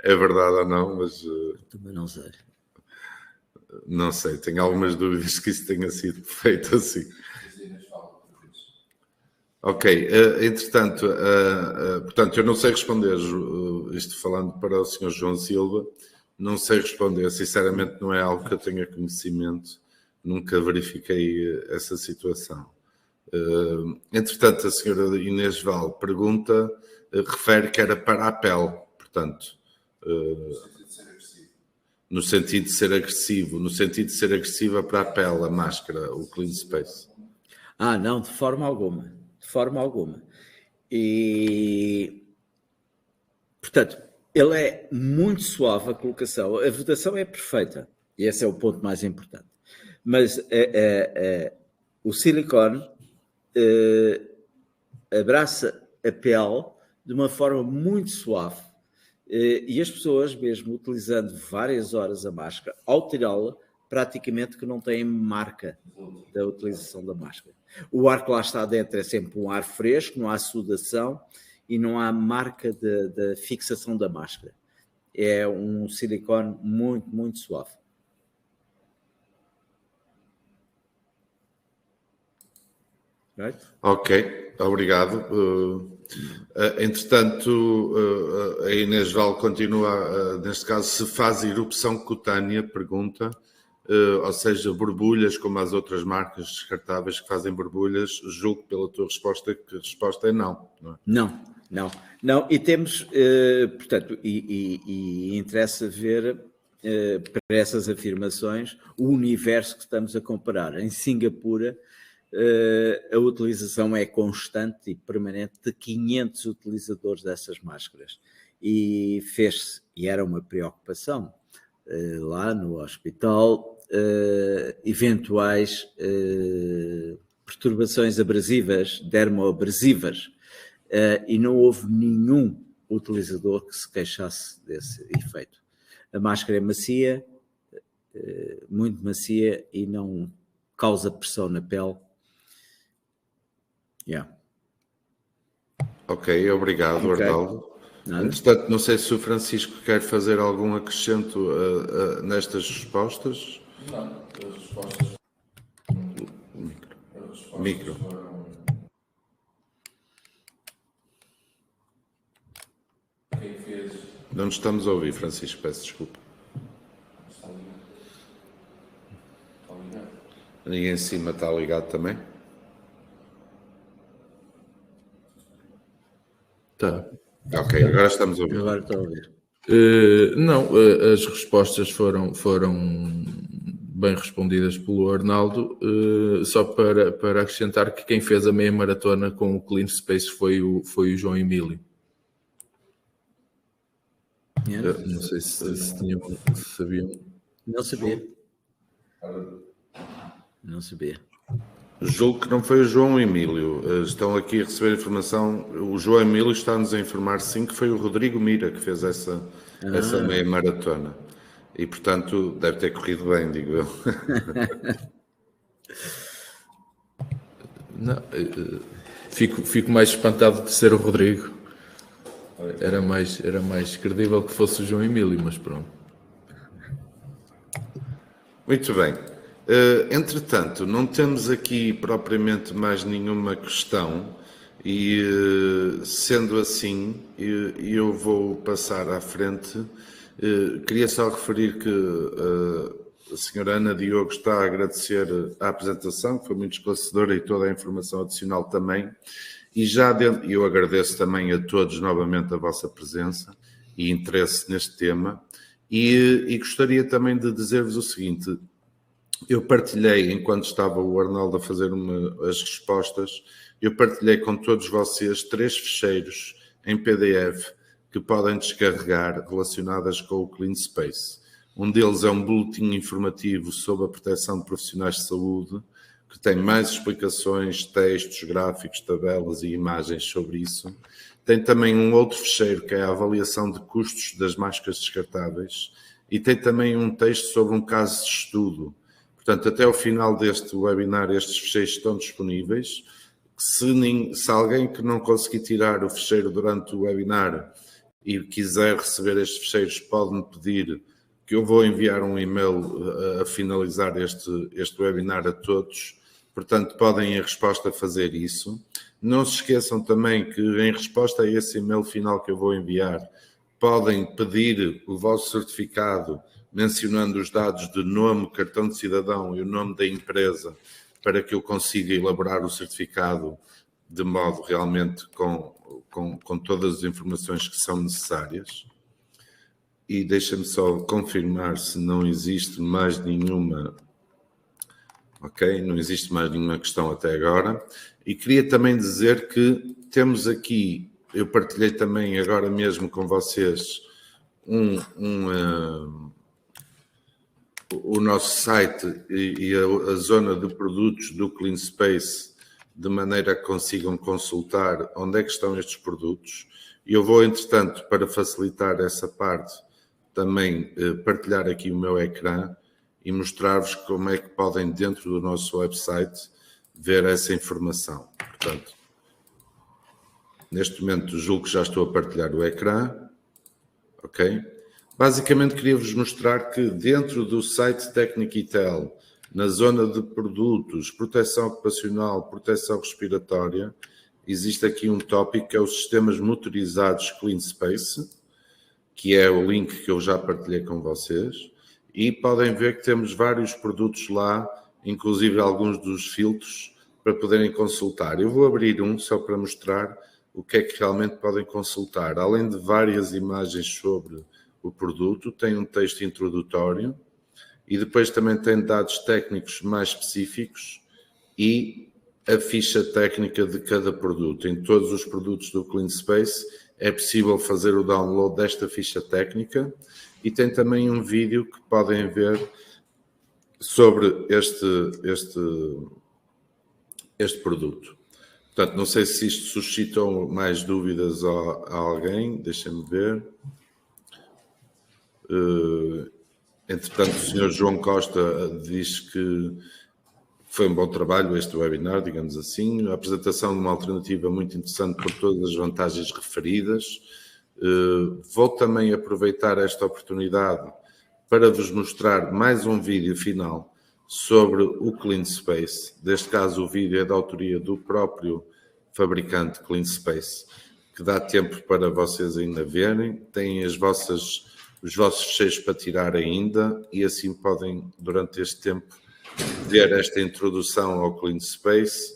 é verdade ou não, mas... Também não sei. Não sei, tenho algumas dúvidas que isso tenha sido feito assim. Ok, entretanto, portanto, eu não sei responder, isto falando para o Sr. João Silva, não sei responder, sinceramente não é algo que eu tenha conhecimento, nunca verifiquei essa situação. Entretanto, a senhora Inês Val pergunta, refere que era para a pele, portanto, no sentido de ser agressiva para a pele, a máscara, o Clean Space. Não, de forma alguma. E, portanto, ele é muito suave a colocação, a vedação é perfeita, e esse é o ponto mais importante. Mas o silicone abraça a pele de uma forma muito suave, e as pessoas, mesmo utilizando várias horas a máscara, ao tirá-la, praticamente que não têm marca da utilização da máscara. O ar que lá está dentro é sempre um ar fresco, não há sudação e não há marca da fixação da máscara. É um silicone muito, muito suave. Right? Ok, obrigado. Entretanto, a Inês Val continua, neste caso, se faz erupção cutânea, pergunta, ou seja, borbulhas, como as outras marcas descartáveis que fazem borbulhas, julgo pela tua resposta que a resposta é não. Não, e temos, portanto, e interessa ver para essas afirmações o universo que estamos a comparar. Em Singapura, a utilização é constante e permanente de 500 utilizadores dessas máscaras. E era uma preocupação lá no hospital, eventuais perturbações abrasivas, dermoabrasivas, e não houve nenhum utilizador que se queixasse desse efeito. A máscara é macia, muito macia, e não causa pressão na pele. Ok, obrigado, Arnaldo. Entretanto, não sei se o Francisco quer fazer algum acrescento nestas respostas. Não, as respostas. Micro. Quem fez Não nos estamos a ouvir, Francisco, peço desculpa. Ninguém em cima está ligado também? Tá. Ok, agora estamos a ouvir. Agora estou a ouvir. Não, as respostas foram bem respondidas pelo Arnaldo. Só para acrescentar que quem fez a meia maratona com o Clean Space foi o João Emílio. Não sei se sabiam. Não sabia. Não sabia. Julgo que não foi o João Emílio. Estão aqui a receber informação. O João Emílio está-nos a informar, sim, que foi o Rodrigo Mira que fez essa meia maratona. E, portanto, deve ter corrido bem, digo eu. Não, fico mais espantado de ser o Rodrigo. Era mais credível que fosse o João Emílio, mas pronto. Muito bem. Entretanto, não temos aqui propriamente mais nenhuma questão e, sendo assim, eu vou passar à frente. Queria só referir que a senhora Ana Diogo está a agradecer a apresentação, que foi muito esclarecedora, e toda a informação adicional também. E eu agradeço também a todos novamente a vossa presença e interesse neste tema. E gostaria também de dizer-vos o seguinte: eu partilhei, enquanto estava o Arnaldo a fazer as respostas, eu partilhei com todos vocês 3 ficheiros em PDF que podem descarregar relacionadas com o Clean Space. Um deles é um boletim informativo sobre a proteção de profissionais de saúde, que tem mais explicações, textos, gráficos, tabelas e imagens sobre isso. Tem também um outro ficheiro que é a avaliação de custos das máscaras descartáveis e tem também um texto sobre um caso de estudo. Portanto, até ao final deste webinar, estes ficheiros estão disponíveis. Se alguém que não conseguir tirar o ficheiro durante o webinar e quiser receber estes ficheiros, pode-me pedir, que eu vou enviar um e-mail a finalizar este webinar a todos. Portanto, podem em resposta fazer isso. Não se esqueçam também que em resposta a esse e-mail final que eu vou enviar, podem pedir o vosso certificado mencionando os dados de nome, cartão de cidadão e o nome da empresa, para que eu consiga elaborar o certificado de modo realmente com todas as informações que são necessárias. E deixa-me só confirmar se não existe mais nenhuma... Ok, não existe mais nenhuma questão até agora. E queria também dizer que temos aqui, eu partilhei também agora mesmo com vocês o nosso site e a zona de produtos do Clean Space, de maneira que consigam consultar onde é que estão estes produtos. E eu vou, entretanto, para facilitar essa parte, também partilhar aqui o meu ecrã e mostrar-vos como é que podem, dentro do nosso website, ver essa informação. Portanto, neste momento julgo que já estou a partilhar o ecrã. Ok? Basicamente queria-vos mostrar que dentro do site Techniquitel, na zona de produtos, proteção ocupacional, proteção respiratória, existe aqui um tópico que é os sistemas motorizados Clean Space, que é o link que eu já partilhei com vocês. E podem ver que temos vários produtos lá, inclusive alguns dos filtros, para poderem consultar. Eu vou abrir um só para mostrar o que é que realmente podem consultar. Além de várias imagens sobre o produto, tem um texto introdutório e depois também tem dados técnicos mais específicos e a ficha técnica de cada produto. Em todos os produtos do Clean Space é possível fazer o download desta ficha técnica. E tem também um vídeo que podem ver sobre este produto. Portanto, não sei se isto suscitou mais dúvidas a alguém, deixem-me ver. Entretanto, o Sr. João Costa diz que foi um bom trabalho este webinar, digamos assim. A apresentação de uma alternativa muito interessante por todas as vantagens referidas. Vou também aproveitar esta oportunidade para vos mostrar mais um vídeo final sobre o Clean Space. Neste caso, o vídeo é da autoria do próprio fabricante Clean Space. que dá tempo para vocês ainda verem. Têm os vossos fecheiros para tirar ainda e assim podem, durante este tempo, ver esta introdução ao Clean Space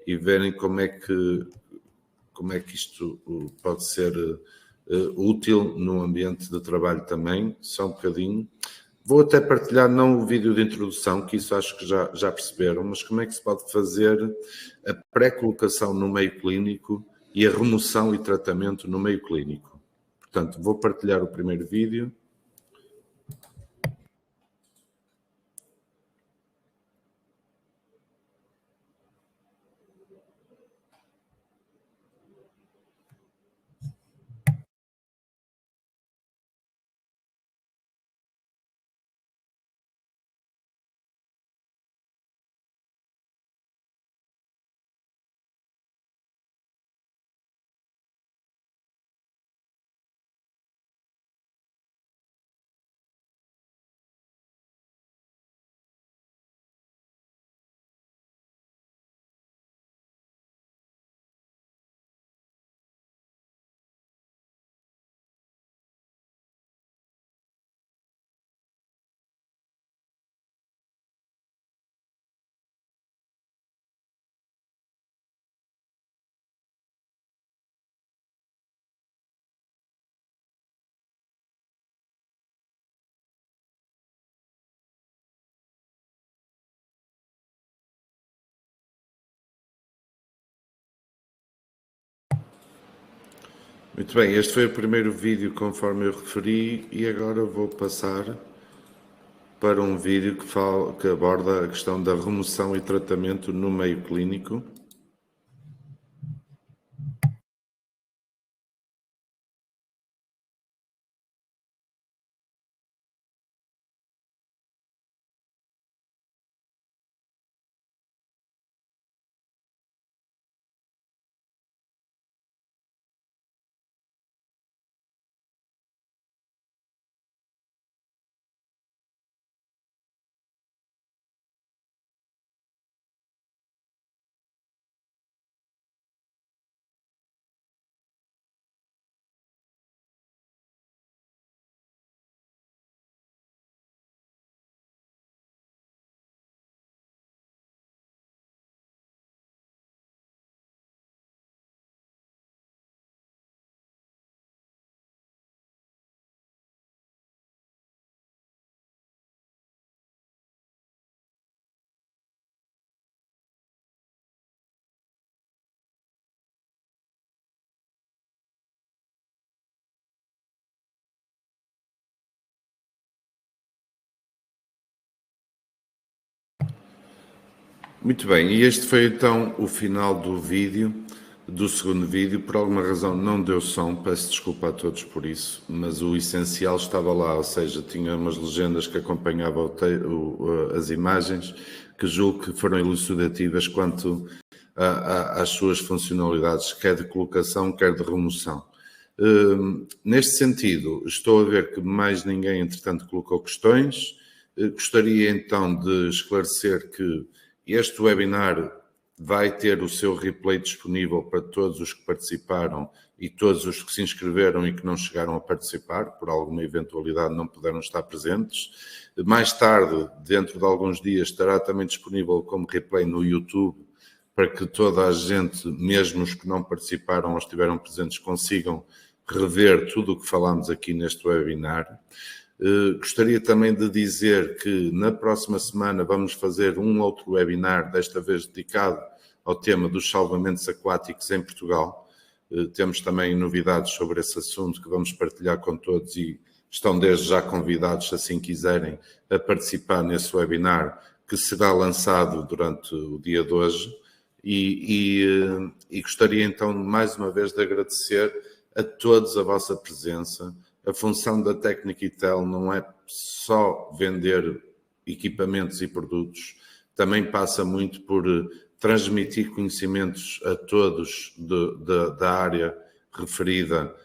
e verem como é que isto pode ser útil no ambiente de trabalho também, só um bocadinho. Vou até partilhar não o vídeo de introdução, que isso acho que já perceberam, mas como é que se pode fazer a pré-colocação no meio clínico e a remoção e tratamento no meio clínico. Portanto, vou partilhar o primeiro vídeo. Muito bem, este foi o primeiro vídeo conforme eu referi e agora vou passar para um vídeo que aborda a questão da remoção e tratamento no meio clínico. Muito bem, e este foi então o final do vídeo, do segundo vídeo. Por alguma razão não deu som, peço desculpa a todos por isso, mas o essencial estava lá, ou seja, tinha umas legendas que acompanhavam as imagens, que julgo que foram elucidativas quanto às suas funcionalidades, quer de colocação, quer de remoção. Neste sentido, estou a ver que mais ninguém, entretanto, colocou questões. Gostaria então de esclarecer que este webinar vai ter o seu replay disponível para todos os que participaram e todos os que se inscreveram e que não chegaram a participar, por alguma eventualidade não puderam estar presentes. Mais tarde, dentro de alguns dias, estará também disponível como replay no YouTube, para que toda a gente, mesmo os que não participaram ou estiveram presentes, consigam rever tudo o que falámos aqui neste webinar. Gostaria também de dizer que na próxima semana vamos fazer um outro webinar, desta vez dedicado ao tema dos salvamentos aquáticos em Portugal. Temos também novidades sobre esse assunto que vamos partilhar com todos e estão desde já convidados, se assim quiserem, a participar nesse webinar que será lançado durante o dia de hoje. E gostaria então mais uma vez de agradecer a todos a vossa presença. A função da Tecniquitel não é só vender equipamentos e produtos, também passa muito por transmitir conhecimentos a todos da área referida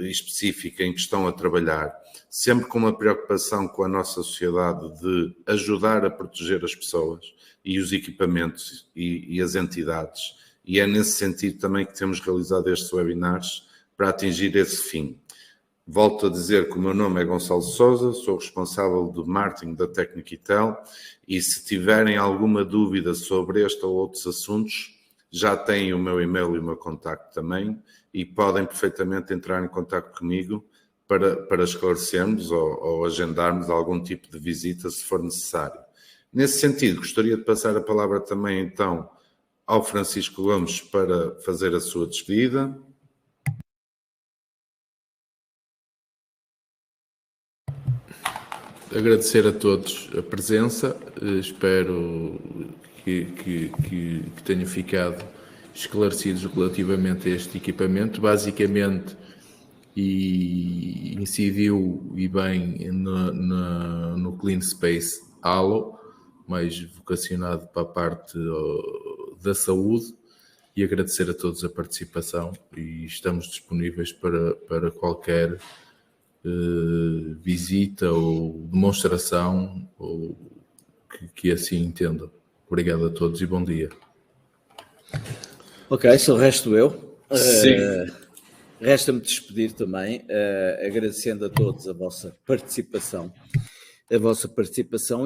específica em que estão a trabalhar, sempre com uma preocupação com a nossa sociedade de ajudar a proteger as pessoas e os equipamentos e as entidades. E é nesse sentido também que temos realizado estes webinars, para atingir esse fim. Volto a dizer que o meu nome é Gonçalo Sousa, sou responsável do marketing da Tecniquitel e se tiverem alguma dúvida sobre este ou outros assuntos, já têm o meu e-mail e o meu contacto também e podem perfeitamente entrar em contacto comigo para esclarecermos ou agendarmos algum tipo de visita se for necessário. Nesse sentido, gostaria de passar a palavra também então ao Francisco Gomes para fazer a sua despedida. Agradecer a todos a presença, espero que tenham ficado esclarecidos relativamente a este equipamento. Basicamente, e incidiu e bem no Clean Space Halo, mais vocacionado para a parte da saúde, e agradecer a todos a participação e estamos disponíveis para qualquer visita ou demonstração ou que assim entendam. Obrigado a todos e bom dia. Ok, só resto eu. Sim. Resta-me despedir também, agradecendo a todos a vossa participação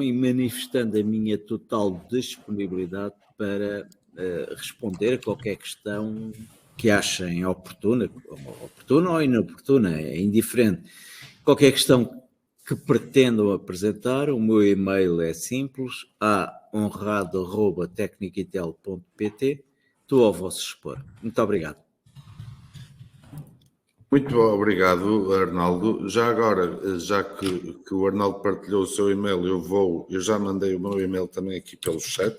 e manifestando a minha total disponibilidade para responder a qualquer questão que achem oportuna ou inoportuna, é indiferente. Qualquer questão que pretendam apresentar, o meu e-mail é simples, honrado@tecniquitel.pt. Estou ao vosso dispor. Muito obrigado. Muito obrigado, Arnaldo. Já agora, já que o Arnaldo partilhou o seu e-mail, eu já mandei o meu e-mail também aqui pelo chat,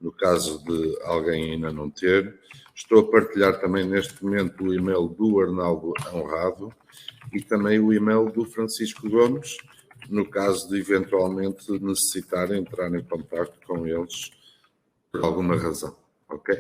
no caso de alguém ainda não ter. Estou a partilhar também neste momento o e-mail do Arnaldo Honrado e também o e-mail do Francisco Gomes, no caso de eventualmente necessitarem entrar em contato com eles por alguma razão. Ok?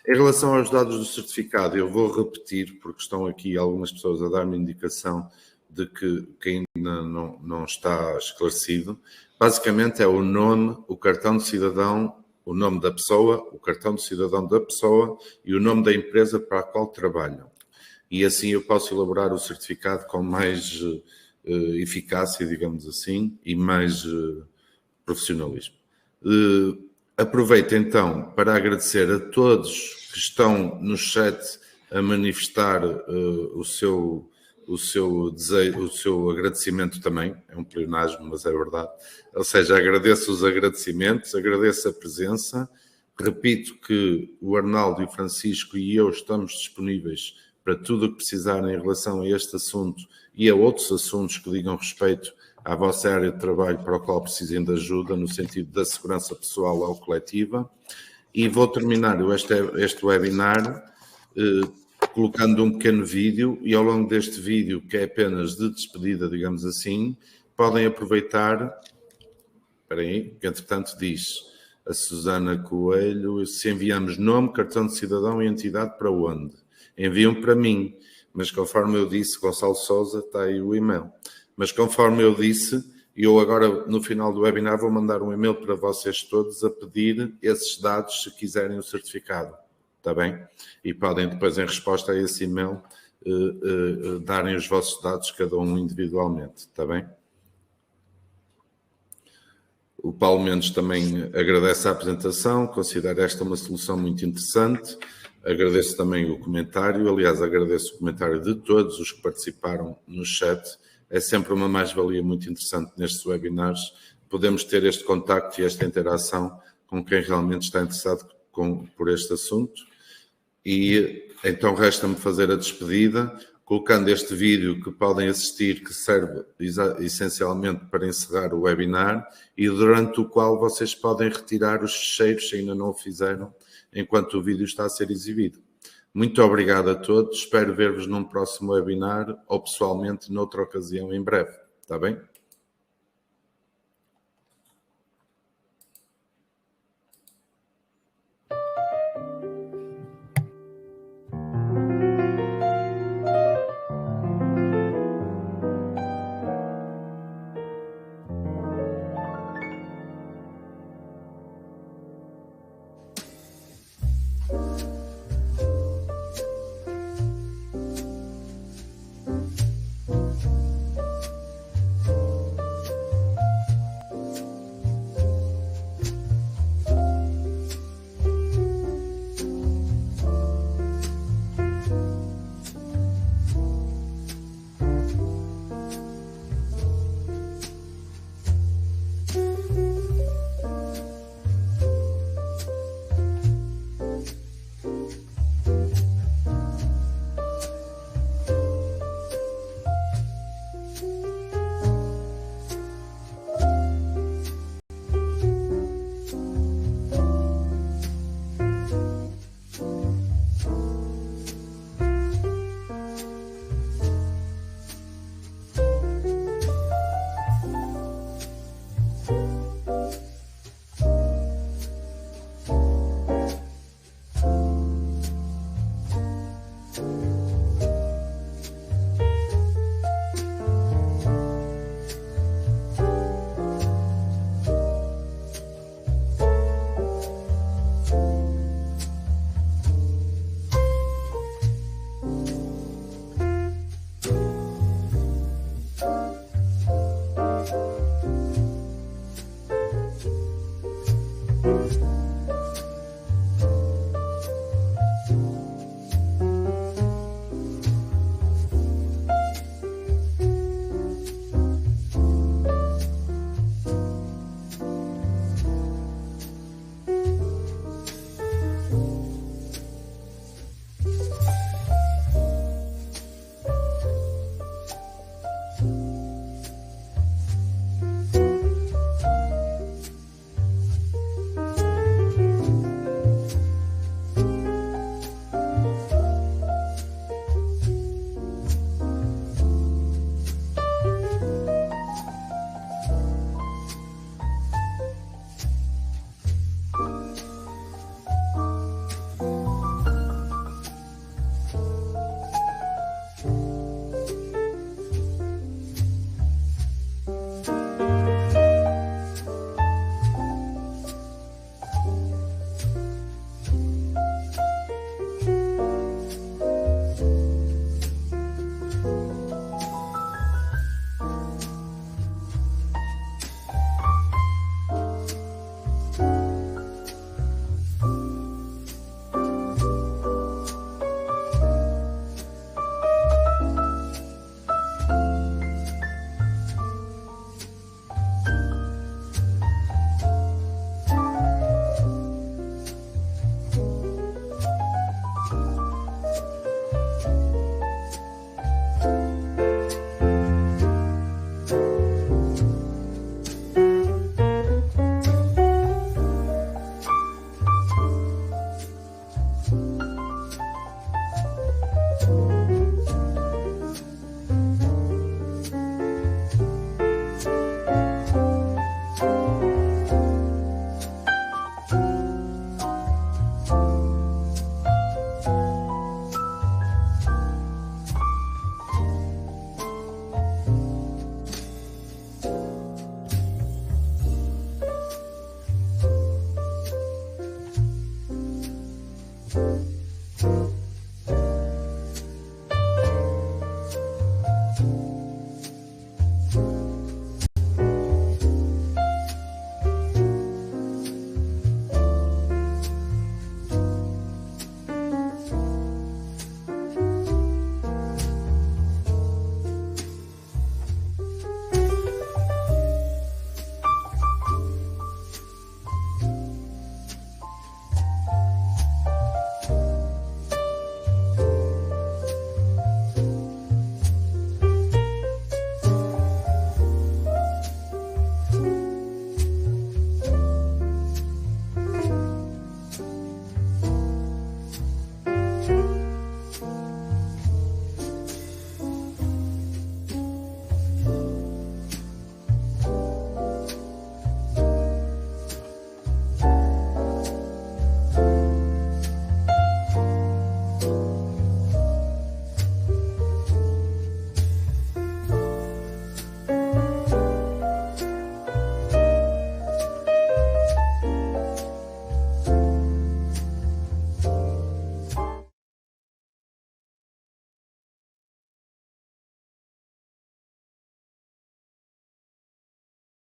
Em relação aos dados do certificado, eu vou repetir, porque estão aqui algumas pessoas a dar-me indicação de que ainda não está esclarecido. Basicamente é o nome, o cartão de cidadão, o nome da pessoa, o cartão de cidadão da pessoa e o nome da empresa para a qual trabalham. E assim eu posso elaborar o certificado com mais eficácia, digamos assim, e mais profissionalismo. Aproveito então para agradecer a todos que estão no chat a manifestar o seu desejo, o seu agradecimento também. É um pleonasmo, mas é verdade. Ou seja, agradeço os agradecimentos, agradeço a presença. Repito que o Arnaldo e o Francisco e eu estamos disponíveis para tudo o que precisarem em relação a este assunto e a outros assuntos que digam respeito à vossa área de trabalho para o qual precisem de ajuda no sentido da segurança pessoal ou coletiva. E vou terminar este webinar colocando um pequeno vídeo e ao longo deste vídeo, que é apenas de despedida, digamos assim, podem aproveitar, espera aí, que entretanto diz a Susana Coelho, se enviamos nome, cartão de cidadão e entidade para onde? Enviam para mim, mas conforme eu disse, Gonçalo Sousa, está aí o e-mail. Mas conforme eu disse, eu agora no final do webinar vou mandar um e-mail para vocês todos a pedir esses dados se quiserem o certificado, está bem? E podem depois em resposta a esse e-mail darem os vossos dados cada um individualmente, está bem? O Paulo Mendes também agradece a apresentação, considera esta uma solução muito interessante. Agradeço também o comentário, aliás, agradeço o comentário de todos os que participaram no chat. É sempre uma mais-valia muito interessante nestes webinars. Podemos ter este contacto e esta interação com quem realmente está interessado por este assunto. E então resta-me fazer a despedida, colocando este vídeo que podem assistir, que serve essencialmente para encerrar o webinar e durante o qual vocês podem retirar os ficheiros, se ainda não o fizeram, enquanto o vídeo está a ser exibido. Muito obrigado a todos, espero ver-vos num próximo webinar ou pessoalmente noutra ocasião em breve, está bem?